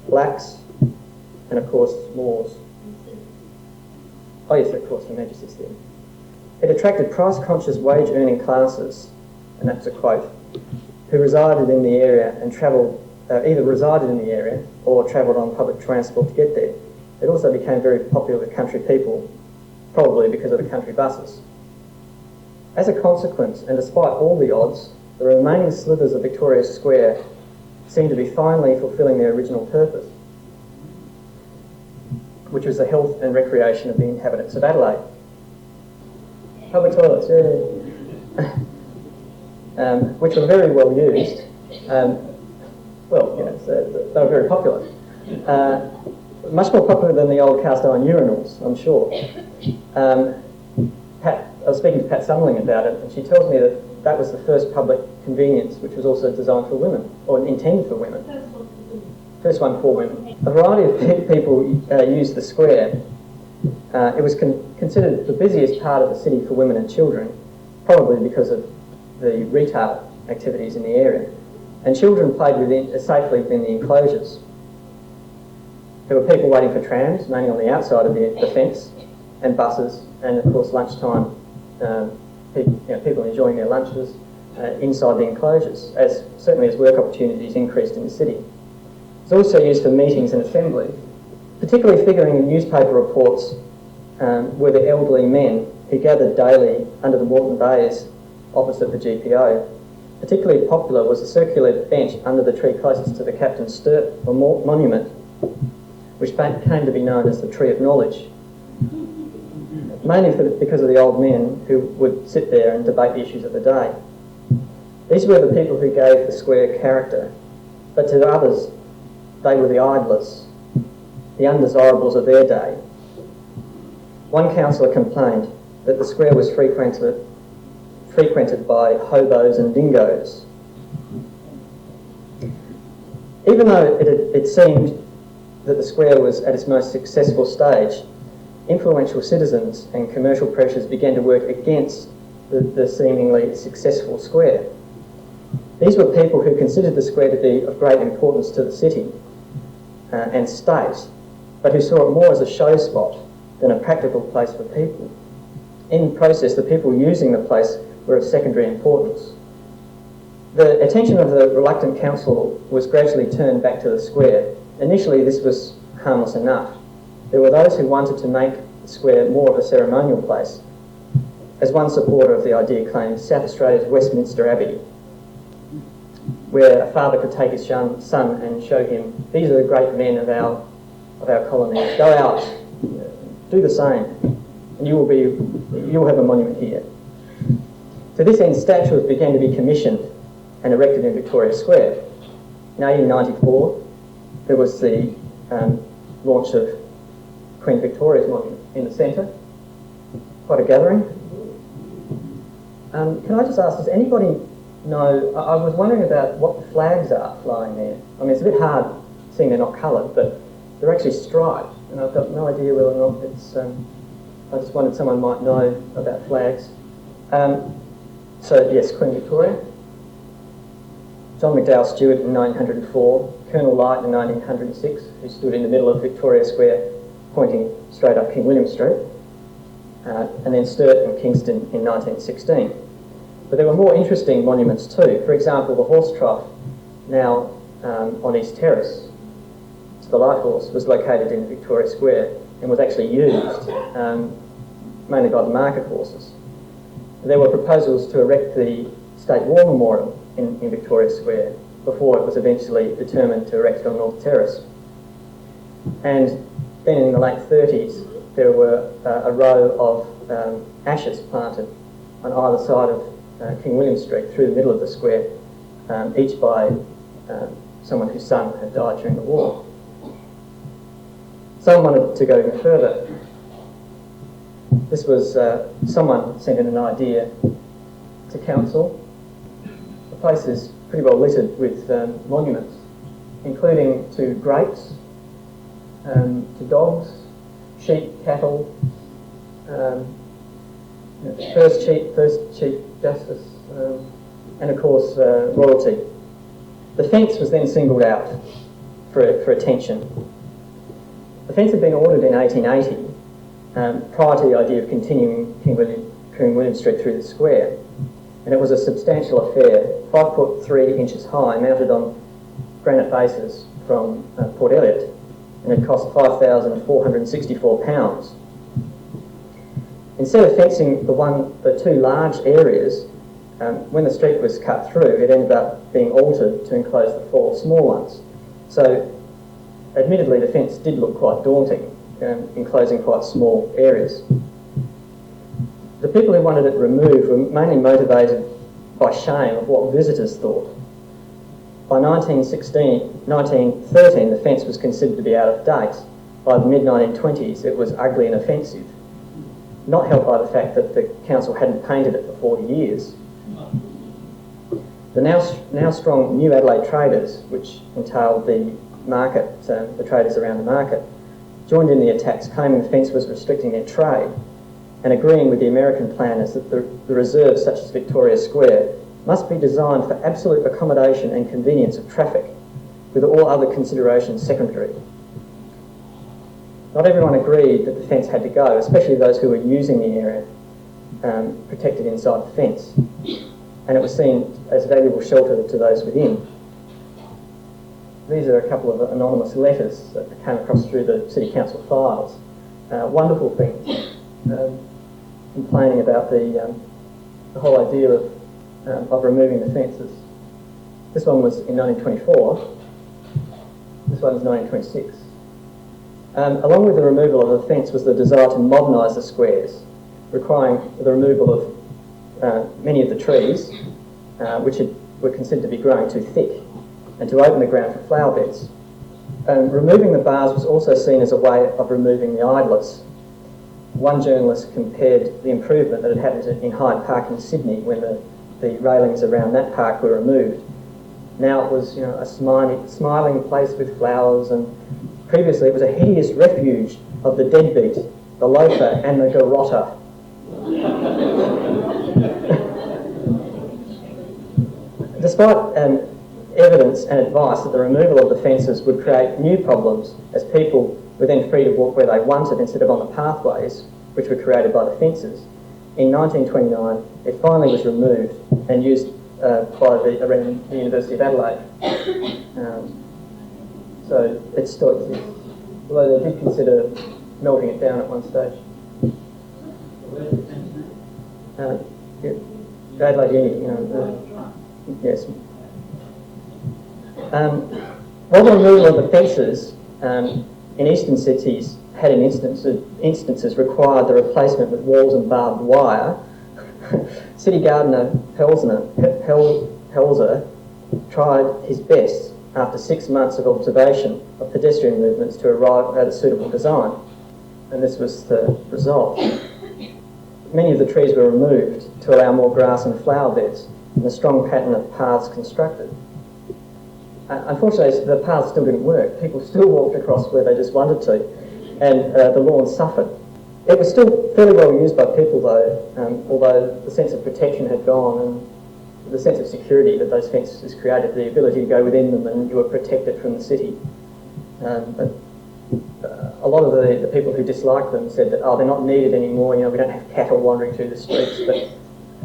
blacks, and of course Moores. Oh yes, of course, the Majesty's Theatre. It attracted price-conscious wage-earning classes, and that's a quote, who resided in the area and travelled, either resided in the area or travelled on public transport to get there. It also became very popular with country people, probably because of the country buses. As a consequence, and despite all the odds, the remaining slivers of Victoria Square seem to be finally fulfilling their original purpose, which was the health and recreation of the inhabitants of Adelaide. Public toilets, which were very well used. They were very popular. Much more popular than the old cast iron urinals, I'm sure. I was speaking to Pat Summerling about it, and she tells me that was the first public convenience which was also designed for women, or intended for women. First one for women. A variety of people used the square. It was considered the busiest part of the city for women and children, probably because of the retail activities in the area. And children played safely within the enclosures. There were people waiting for trams, mainly on the outside of the fence, and buses, and of course lunchtime, people enjoying their lunches inside the enclosures, certainly as work opportunities increased in the city. It's also used for meetings and assembly. Particularly figuring in newspaper reports were the elderly men who gathered daily under the Moreton Bays opposite the GPO. Particularly popular was the circular bench under the tree closest to the Captain Sturt monument, which came to be known as the Tree of Knowledge, mainly because of the old men who would sit there and debate the issues of the day. These were the people who gave the square character, but to others, they were the idlers, the undesirables of their day. One councillor complained that the square was frequented by hobos and dingoes. Even though it seemed that the square was at its most successful stage, influential citizens and commercial pressures began to work against the seemingly successful square. These were people who considered the square to be of great importance to the city and state, but who saw it more as a show spot than a practical place for people. In process, the people using the place were of secondary importance. The attention of the reluctant council was gradually turned back to the square. Initially, this was harmless enough. There were those who wanted to make the square more of a ceremonial place. As one supporter of the idea claimed, South Australia's Westminster Abbey, where a father could take his son and show him, these are the great men of our colony. Go out, do the same, and you'll have a monument here. To this end, statues began to be commissioned and erected in Victoria Square. In 1894, there was the launch of Queen Victoria's monument in the centre. Quite a gathering. Can I just ask, does anybody know, I was wondering about what the flags are flying there. I mean, it's a bit hard seeing they're not coloured, but they're actually striped, and I've got no idea whether or not it's, I just wondered someone might know about flags. So yes, Queen Victoria, John McDowell Stewart in 1904, Colonel Light in 1906, who stood in the middle of Victoria Square pointing straight up King William Street, and then Sturt and Kingston in 1916. But there were more interesting monuments too. For example, the horse trough, now on East Terrace, the Light Horse, was located in Victoria Square and was actually used mainly by the market horses. There were proposals to erect the State War Memorial in Victoria Square before it was eventually determined to erect it on North Terrace. And then in the late 30s, there were a row of ashes planted on either side of King William Street through the middle of the square, each by someone whose son had died during the war. Someone wanted to go even further. This was, someone sent in an idea to council. The place is pretty well littered with monuments, including to grapes, to dogs, sheep, cattle, first Chief Justice, and of course royalty. The fence was then singled out for attention. The fence had been ordered in 1880, prior to the idea of continuing King William Street through the square, and it was a substantial affair, 5 foot 3 inches high, mounted on granite bases from Port Elliot, and it cost £5,464. Instead of fencing the two large areas, when the street was cut through, it ended up being altered to enclose the 4 small ones. So, admittedly, the fence did look quite daunting, enclosing quite small areas. The people who wanted it removed were mainly motivated by shame of what visitors thought. By 1913, the fence was considered to be out of date. By the mid-1920s, it was ugly and offensive, not helped by the fact that the council hadn't painted it for 40 years. The now strong New Adelaide traders, which entailed the market, the traders around the market, joined in the attacks, claiming the fence was restricting their trade, and agreeing with the American planners that the reserves such as Victoria Square must be designed for absolute accommodation and convenience of traffic, with all other considerations secondary. Not everyone agreed that the fence had to go, especially those who were using the area protected inside the fence, and it was seen as valuable shelter to those within. These are a couple of anonymous letters that came across through the City Council files. Wonderful things. complaining about the whole idea of removing the fences. This one was in 1924. This one is 1926. Along with the removal of the fence was the desire to modernise the squares, requiring the removal of many of the trees, which were considered to be growing too thick, and to open the ground for flower beds. Removing the bars was also seen as a way of removing the idlers. One journalist compared the improvement that had happened in Hyde Park in Sydney when the railings around that park were removed. Now it was, a smiling place with flowers, and previously it was a hideous refuge of the deadbeat, the loafer and the garrotter. Despite evidence and advice that the removal of the fences would create new problems, as people were then free to walk where they wanted instead of on the pathways which were created by the fences, in 1929 it finally was removed and used around the University of Adelaide. So it still exists, although they did consider melting it down at one stage. Adelaide Uni, yes. While the removal of the fences in eastern cities had in instances required the replacement with walls and barbed wire, City Gardener Pelzer tried his best after 6 months of observation of pedestrian movements to arrive at a suitable design, and this was the result. Many of the trees were removed to allow more grass and flower beds, and a strong pattern of paths constructed. Unfortunately, the paths still didn't work. People still walked across where they just wanted to, and the lawn suffered. It was still fairly well used by people though, although the sense of protection had gone, and the sense of security that those fences created, the ability to go within them and you were protected from the city. But a lot of the people who disliked them said that, they're not needed anymore, we don't have cattle wandering through the streets. But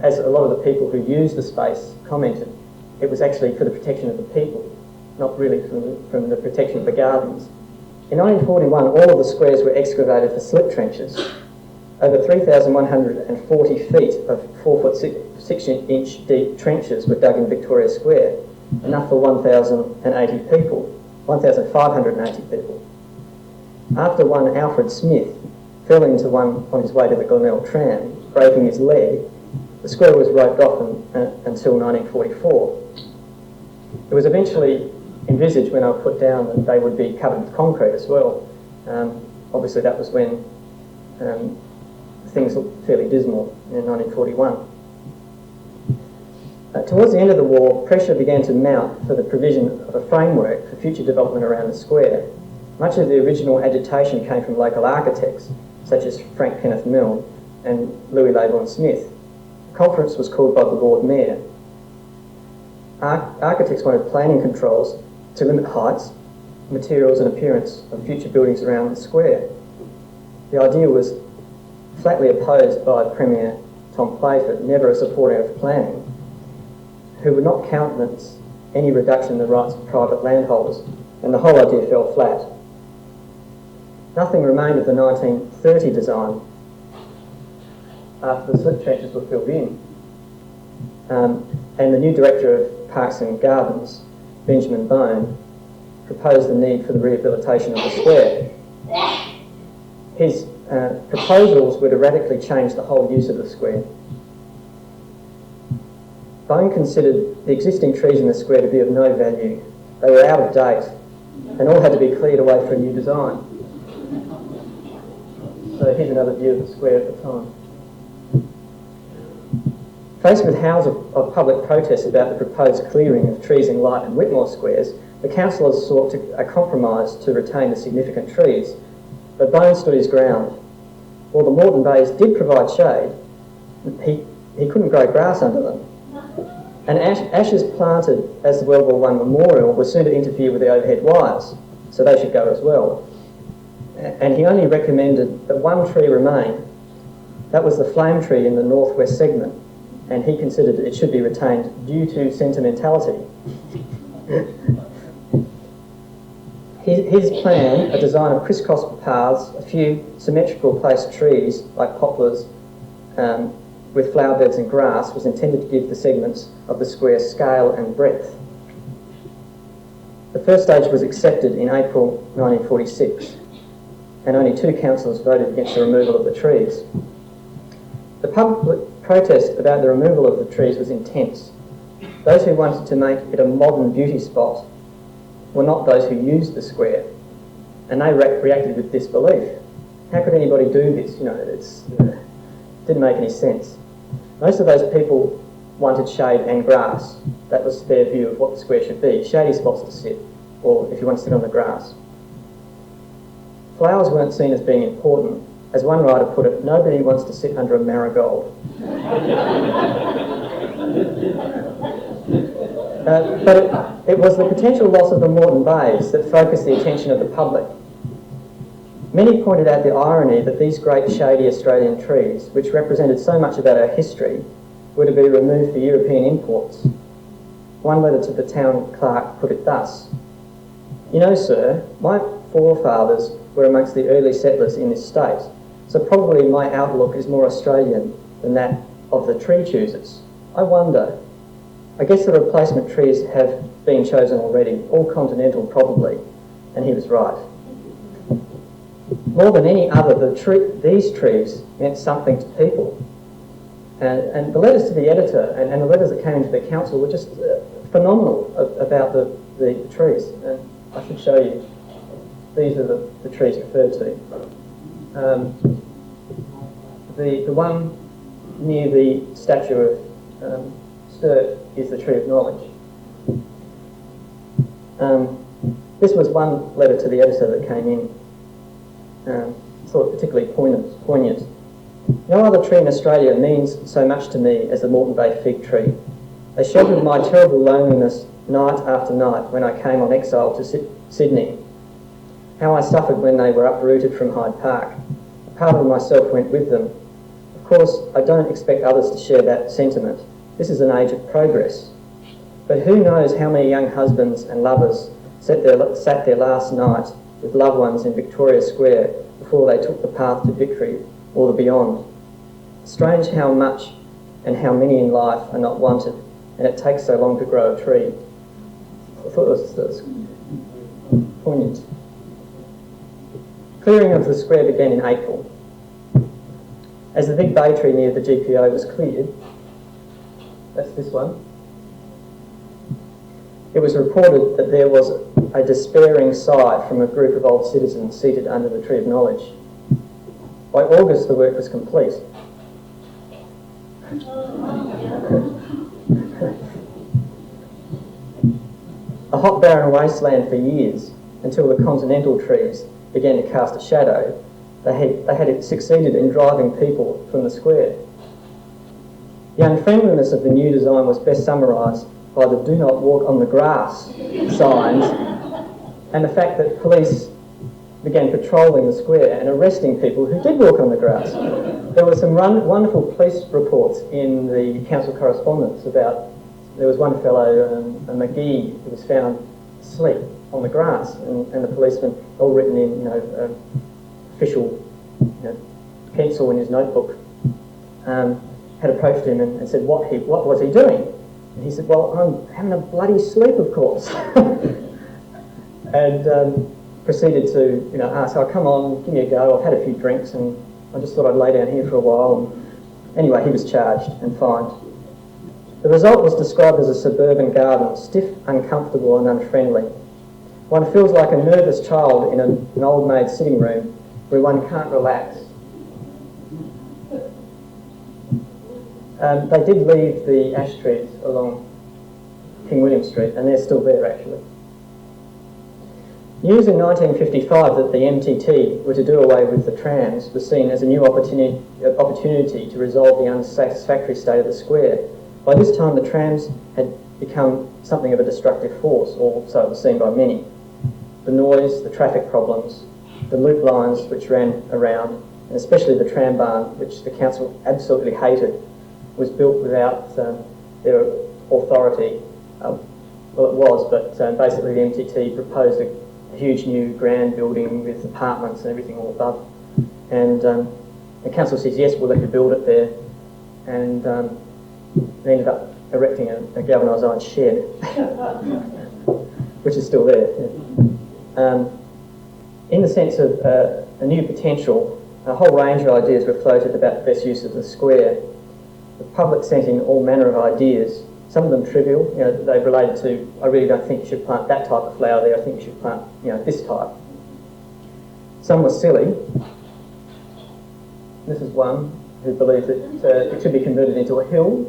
as a lot of the people who used the space commented, it was actually for the protection of the people, not really from the protection of the gardens. In 1941, all of the squares were excavated for slip trenches. Over 3,140 feet of 4'6" deep trenches were dug in Victoria Square, enough for 1,580 people. After one Alfred Smith fell into one on his way to the Glenelg tram, breaking his leg, the square was roped off until 1944. It was eventually envisaged when I put down that they would be covered with concrete as well. Obviously that was when things looked fairly dismal in 1941. Towards the end of the war, pressure began to mount for the provision of a framework for future development around the square. Much of the original agitation came from local architects, such as Frank Kenneth Milne and Louis Labourne Smith. The conference was called by the Lord Mayor. Architects wanted planning controls to limit heights, materials and appearance of future buildings around the square. The idea was flatly opposed by Premier Tom Playford, never a supporter of planning, who would not countenance any reduction in the rights of private landholders, and the whole idea fell flat. Nothing remained of the 1930 design after the slip trenches were filled in, and the new director of Parks and Gardens, Benjamin Bone, proposed the need for the rehabilitation of the square. His proposals were to radically change the whole use of the square. Bone considered the existing trees in the square to be of no value. They were out of date and all had to be cleared away for a new design. So here's another view of the square at the time. Faced with howls of public protest about the proposed clearing of trees in Light and Whitmore squares, the councillors sought a compromise to retain the significant trees, but Bone stood his ground. While the Moreton Bays did provide shade, he couldn't grow grass under them. And ashes planted as the World War I memorial were soon to interfere with the overhead wires, so they should go as well. And he only recommended that one tree remain. That was the flame tree in the northwest segment, and he considered it should be retained due to sentimentality. His plan, a design of crisscross paths, a few symmetrical placed trees like poplars with flower beds and grass was intended to give the segments of the square scale and breadth. The first stage was accepted in April 1946, and only 2 councillors voted against the removal of the trees. The public protest about the removal of the trees was intense. Those who wanted to make it a modern beauty spot were not those who used the square, and they reacted with disbelief. How could anybody do this? You know, it didn't make any sense. Most of those people wanted shade and grass. That was their view of what the square should be. Shady spots to sit, or if you want to sit on the grass. Flowers weren't seen as being important. As one writer put it, nobody wants to sit under a marigold. But it was the potential loss of the Moreton Bays that focused the attention of the public. Many pointed out the irony that these great shady Australian trees, which represented so much about our history, were to be removed for European imports. One letter to the town clerk put it thus: "You know, sir, my forefathers were amongst the early settlers in this state, so probably my outlook is more Australian than that of the tree choosers. I wonder, I guess the replacement trees have been chosen already, all continental probably," and he was right. More than any other, these trees meant something to people. And the letters to the editor and the letters that came into the council were just phenomenal about the trees. And I should show you. These are the trees referred to. The one near the statue of Sturt is the Tree of Knowledge. This was one letter to the editor that came in. Thought particularly poignant. "No other tree in Australia means so much to me as the Moreton Bay fig tree. They sheltered my terrible loneliness night after night when I came on exile to Sydney. How I suffered when they were uprooted from Hyde Park. A part of myself went with them. Of course, I don't expect others to share that sentiment. This is an age of progress. But who knows how many young husbands and lovers sat their last night with loved ones in Victoria Square before they took the path to victory or the beyond. Strange how much and how many in life are not wanted, and it takes so long to grow a tree." I thought it was poignant. Clearing of the square began in April. As the big bay tree near the GPO was cleared, that's this one, it was reported that there was a despairing sigh from a group of old citizens seated under the Tree of Knowledge. By August, the work was complete. A hot barren wasteland for years, until the continental trees began to cast a shadow, they had succeeded in driving people from the square. The unfriendliness of the new design was best summarised by the "Do not walk on the grass" signs, and the fact that police began patrolling the square and arresting people who did walk on the grass. There were some wonderful police reports in the council correspondence about, there was one fellow, a McGee, who was found asleep on the grass, and the policeman, all written in, official, pencil in his notebook, had approached him and said what was he doing? And he said, "Well, I'm having a bloody sleep, of course." And proceeded to, ask, "Oh, come on, give me a go. I've had a few drinks and I just thought I'd lay down here for a while." And anyway, he was charged and fined. The result was described as a suburban garden, stiff, uncomfortable and unfriendly. One feels like a nervous child in an old maid sitting room where one can't relax. They did leave the ash trees along King William Street, and they're still there actually. News in 1955 that the MTT were to do away with the trams was seen as a new opportunity to resolve the unsatisfactory state of the square. By this time the trams had become something of a destructive force, or so it was seen by many. The noise, the traffic problems, the loop lines which ran around, and especially the tram barn, which the council absolutely hated, was built without their authority. Well, it was, but basically the MTT proposed a huge new grand building with apartments and everything all above. And the council says, "Yes, we'll let you build it there." and they ended up erecting a galvanised iron shed, which is still there. Yeah. In the sense of a new potential, a whole range of ideas were floated about the best use of the square. The public sent in all manner of ideas, some of them trivial. You know, they related to, I really don't think you should plant that type of flower there, I think you should plant, you know, this type. Some were silly. This is one who believed that it should be converted into a hill.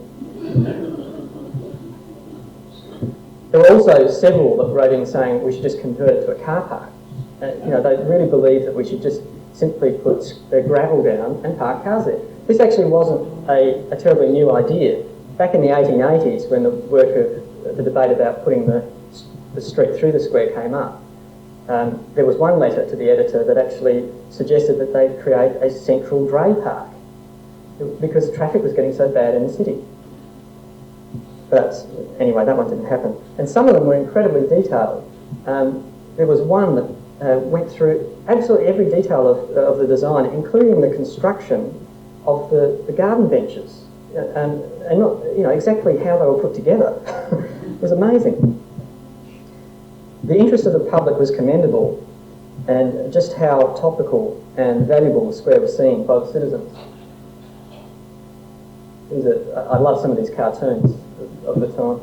There were also several that wrote in saying we should just convert it to a car park. You know, they really believed that we should just simply put gravel down and park cars there. This actually wasn't a terribly new idea. Back in the 1880s, when the work of the debate about putting the street through the square came up, there was one letter to the editor that actually suggested that they create a central dray park because traffic was getting so bad in the city. But anyway, that one didn't happen. And some of them were incredibly detailed. There was one that went through absolutely every detail of the design, including the construction of the garden benches, and not, you know, exactly how they were put together. It was amazing. The interest of the public was commendable, and just how topical and valuable the square was seen by the citizens. I love some of these cartoons of the time.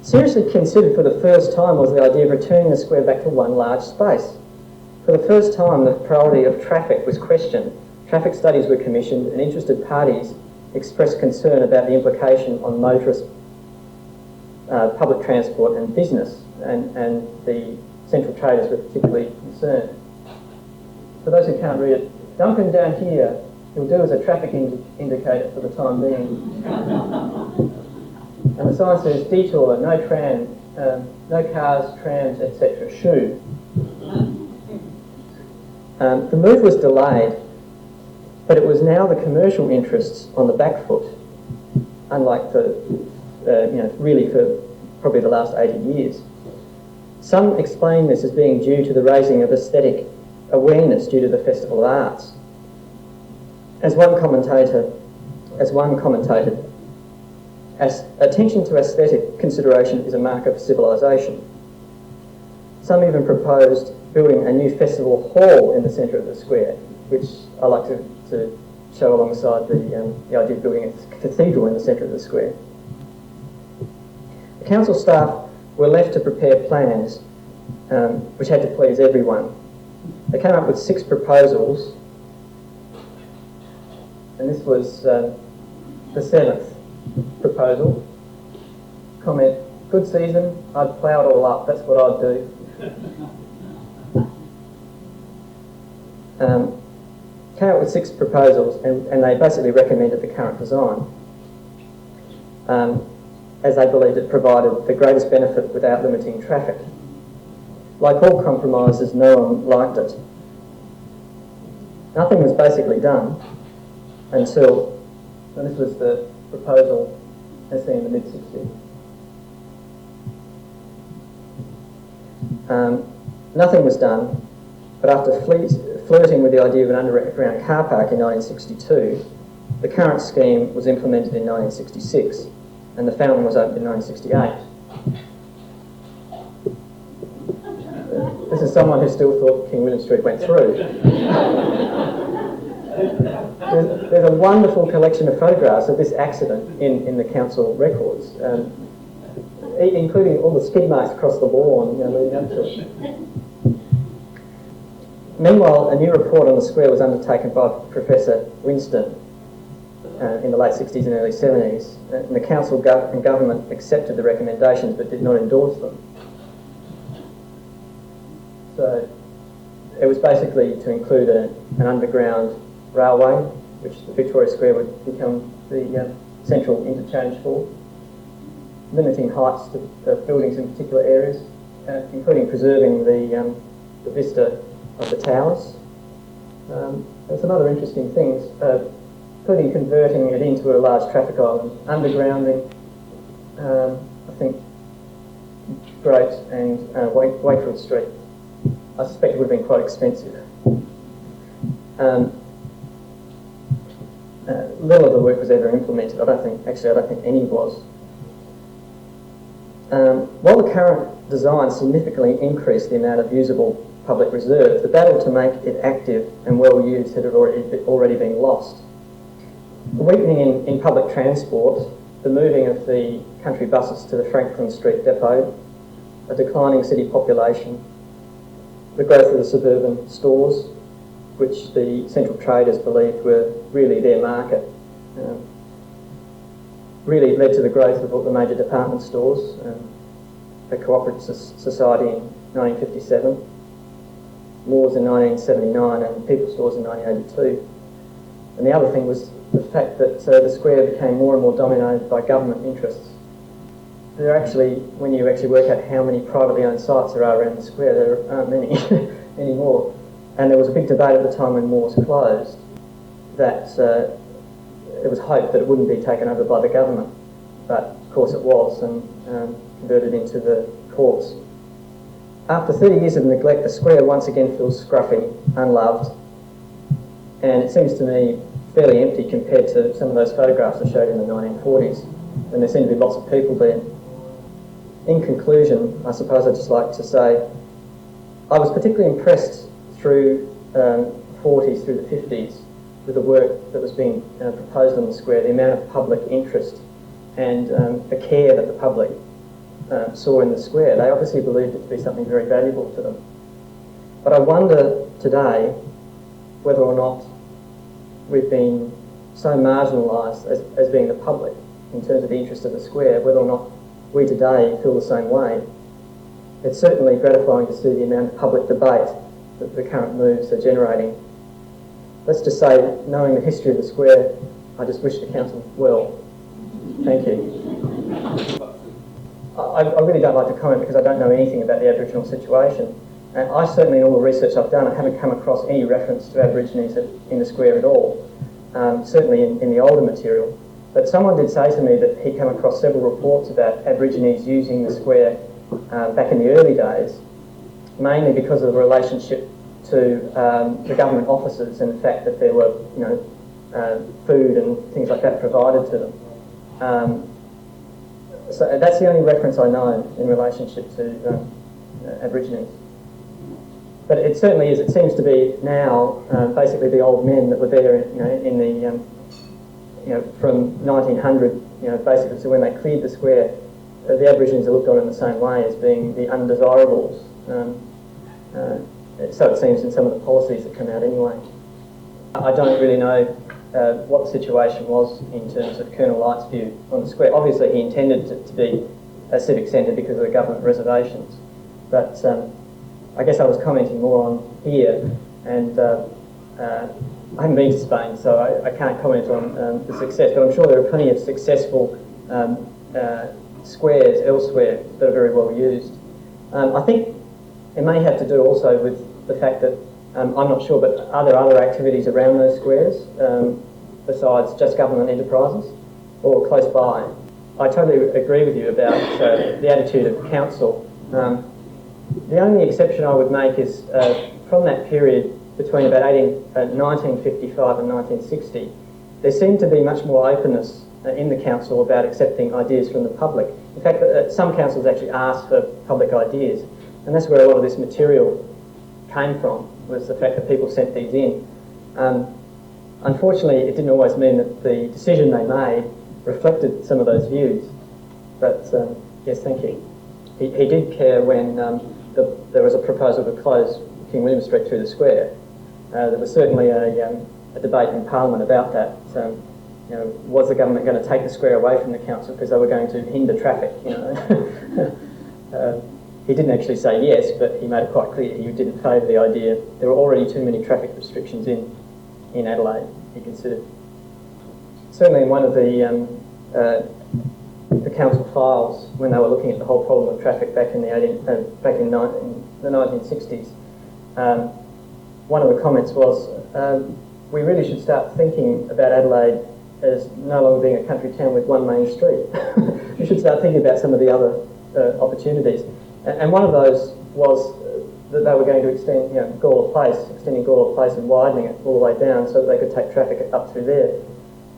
Seriously considered for the first time was the idea of returning the square back to one large space. For the first time, the priority of traffic was questioned. Traffic studies were commissioned and interested parties expressed concern about the implication on motorists, public transport and business, and the central traders were particularly concerned. For those who can't read it, Duncan down here will do as a traffic indicator for the time being. And the sign says detour, no tram, no cars, trams, etc. Shoe. The move was delayed, but it was now the commercial interests on the back foot, unlike really for probably the last 80 years. Some explain this as being due to the raising of aesthetic awareness due to the Festival of Arts. As one commentated, attention to aesthetic consideration is a mark of civilisation. Some even proposed building a new festival hall in the centre of the square, which I like to show alongside the idea of building a cathedral in the centre of the square. The council staff were left to prepare plans which had to please everyone. They came up with 6 proposals, and this was the 7th proposal. Comment, good season, I'd plough it all up, that's what I'd do. Came up with 6 proposals, and they basically recommended the current design, as they believed it provided the greatest benefit without limiting traffic. Like all compromises, no one liked it. Nothing was basically done until, and this was the proposal as seen in the mid-60s. Nothing was done, but after flirting with the idea of an underground car park in 1962, the current scheme was implemented in 1966, and the fountain was opened in 1968. This is someone who still thought King William Street went through. There's a wonderful collection of photographs of this accident in the council records, including all the skid marks across the lawn, leading up to it. Meanwhile, a new report on the square was undertaken by Professor Winston in the late 60s and early 70s, and the council and government accepted the recommendations but did not endorse them. So it was basically to include an underground railway, which the Victoria Square would become the central interchange for, limiting heights to buildings in particular areas, including preserving the vista of the towers. There's some other interesting things, including converting it into a large traffic island, undergrounding. I think Great and Wakefield Street. I suspect it would have been quite expensive. Little of the work was ever implemented. I don't think any was. While the current design significantly increased the amount of usable public reserve, the battle to make it active and well used had already been lost. The weakening in public transport, the moving of the country buses to the Franklin Street depot, a declining city population, the growth of the suburban stores, which the central traders believed were really their market, really led to the growth of all the major department stores, the Cooperative Society in 1957, Moores in 1979 and People Stores in 1982. And the other thing was the fact that the square became more and more dominated by government interests. There are actually, when you actually work out how many privately owned sites there are around the square, there aren't many anymore. And there was a big debate at the time when Moores closed that it was hoped that it wouldn't be taken over by the government, but of course it was, and converted into the courts. After 30 years of neglect, the square once again feels scruffy, unloved, and it seems to me fairly empty compared to some of those photographs I showed in the 1940s, when there seemed to be lots of people there. In conclusion, I suppose I'd just like to say I was particularly impressed through the 40s through the 50s with the work that was being proposed on the square, the amount of public interest and the care that the public saw in the square. They obviously believed it to be something very valuable to them. But I wonder today whether or not we've been so marginalised as being the public in terms of the interest of the square, whether or not we today feel the same way. It's certainly gratifying to see the amount of public debate that the current moves are generating. Let's just say, knowing the history of the square, I just wish the council well. Thank you. I really don't like to comment because I don't know anything about the Aboriginal situation. And I certainly, in all the research I've done, I haven't come across any reference to Aborigines in the square at all, certainly in the older material. But someone did say to me that he came across several reports about Aborigines using the square back in the early days, mainly because of the relationship to the government offices and the fact that there were, food and things like that provided to them. So that's the only reference I know in relationship to Aborigines. But it certainly is. It seems to be now basically the old men that were there, in the from 1900, basically to when they cleared the square. The Aborigines are looked on in the same way as being the undesirables. So it seems in some of the policies that come out anyway. I don't really know what the situation was in terms of Colonel Light's view on the square. Obviously he intended it to be a civic centre because of the government reservations, but I guess I was commenting more on here, and I haven't been to Spain, so I can't comment on the success, but I'm sure there are plenty of successful squares elsewhere that are very well used. I think it may have to do also with the fact that, I'm not sure, but are there other activities around those squares besides just government enterprises or close by? I totally agree with you about the attitude of council. The only exception I would make is from that period between about 1955 and 1960, there seemed to be much more openness in the council about accepting ideas from the public. In fact, some councils actually asked for public ideas, and that's where a lot of this material came from, was the fact that people sent these in. Unfortunately, it didn't always mean that the decision they made reflected some of those views. But yes, thank you. He did care when there was a proposal to close King William Street through the square. There was certainly a debate in Parliament about that. Was the government going to take the square away from the council because they were going to hinder traffic? He didn't actually say yes, but he made it quite clear he didn't favour the idea. There were already too many traffic restrictions in Adelaide, he considered. Certainly in one of the council files, when they were looking at the whole problem of traffic back in the 1960s, one of the comments was, we really should start thinking about Adelaide as no longer being a country town with one main street. We should start thinking about some of the other opportunities. And one of those was that they were going to extend, Gawler Place, extending Gawler Place and widening it all the way down so that they could take traffic up through there,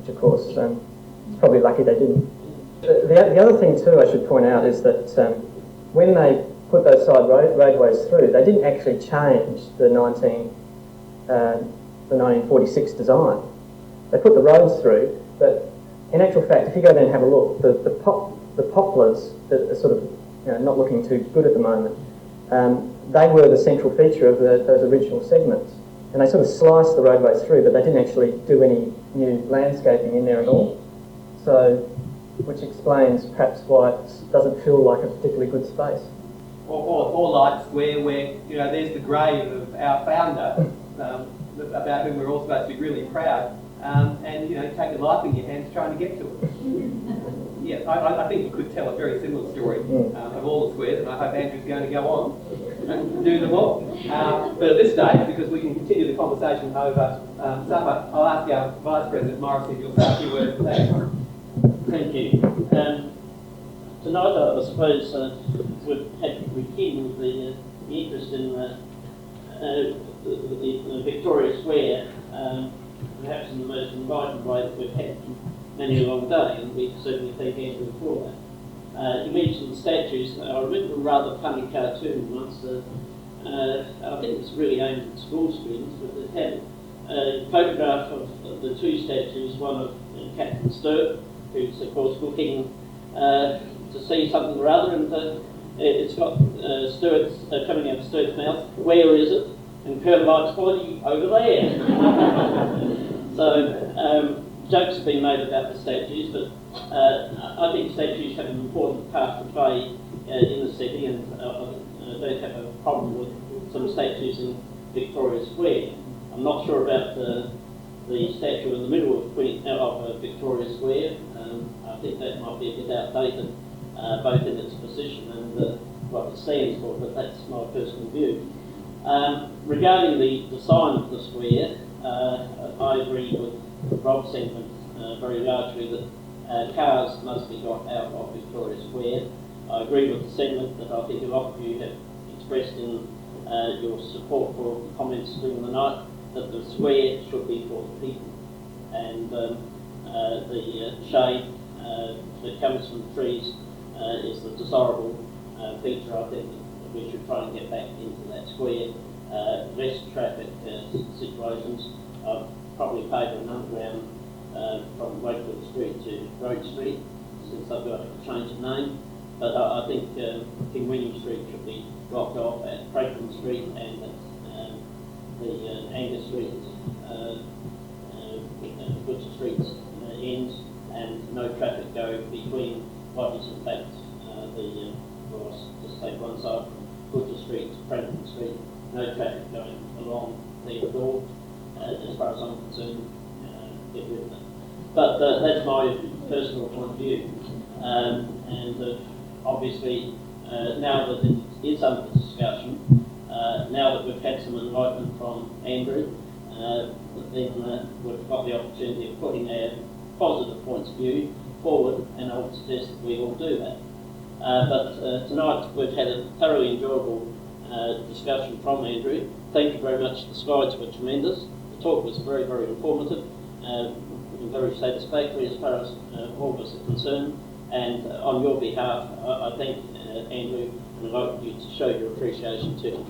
which of course, it's probably lucky they didn't. The other thing too I should point out is that when they put those side roadways through, they didn't actually change the 1946 design. They put the roads through, but in actual fact, if you go there and have a look, the poplars that are sort of not looking too good at the moment, they were the central feature of those original segments. And they sort of sliced the roadways through, but they didn't actually do any new landscaping in there at all. So, which explains perhaps why it doesn't feel like a particularly good space. Or like Square, where there's the grave of our founder, about whom we're all supposed to be really proud, and take your life in your hands trying to get to it. Yeah, I think you could tell a very similar story of all the squares, and I hope Andrew's going to go on and do them all. But at this stage, because we can continue the conversation over supper, I'll ask our Vice President Morris if you'll say a few words for that. Thank you. Tonight, I suppose we've had to rekindle the interest in the Victoria Square, perhaps in the most inviting way that we've had in many a long day, and we certainly thank Andrew for that. You mentioned the statues. I remember a rather funny cartoon once. I think it was really aimed at school students, but it had a photograph of the two statues, one of Captain Sturt, who's of course looking to see something or other, and it's got Sturt's coming out of Sturt's mouth. Where is it? And Kermite's body over there. So jokes have been made about the statues, but I think statues have an important part to play in the city, and I don't have a problem with some statues in Victoria Square. I'm not sure about the statue in the middle of Victoria Square. I think that might be a bit outdated, both in its position and what it stands for, but that's my personal view. Regarding the design of the square, I agree with Rob's sentiment very largely that cars must be got out of Victoria Square. I agree with the sentiment that I think a lot of you have expressed in your support for comments during the night, that the square should be for the people. And the shade that comes from the trees is the desirable feature. I think that we should try and get back into that square. Less traffic situations. I'd probably favour an underground from Wakefield Street to Road Street, since I've got a change of name. But I think King William Street should be blocked off at Franklin Street and at the Angus Street, Butcher Street's ends, and no traffic go between what is in fact just take one side from Butcher Street to Franklin Street. No traffic going along there at all, as far as I'm concerned. Get rid of that. But that's my personal point of view. And obviously, now that it is under discussion, now that we've had some enlightenment from Andrew, then we've got the opportunity of putting our positive points of view forward, and I would suggest that we all do that. But tonight we've had a thoroughly enjoyable discussion from Andrew. Thank you very much. The slides were tremendous. The talk was very, very informative and very satisfactory as far as all of us are concerned. And on your behalf, I thank Andrew, and I'd like you to show your appreciation to him.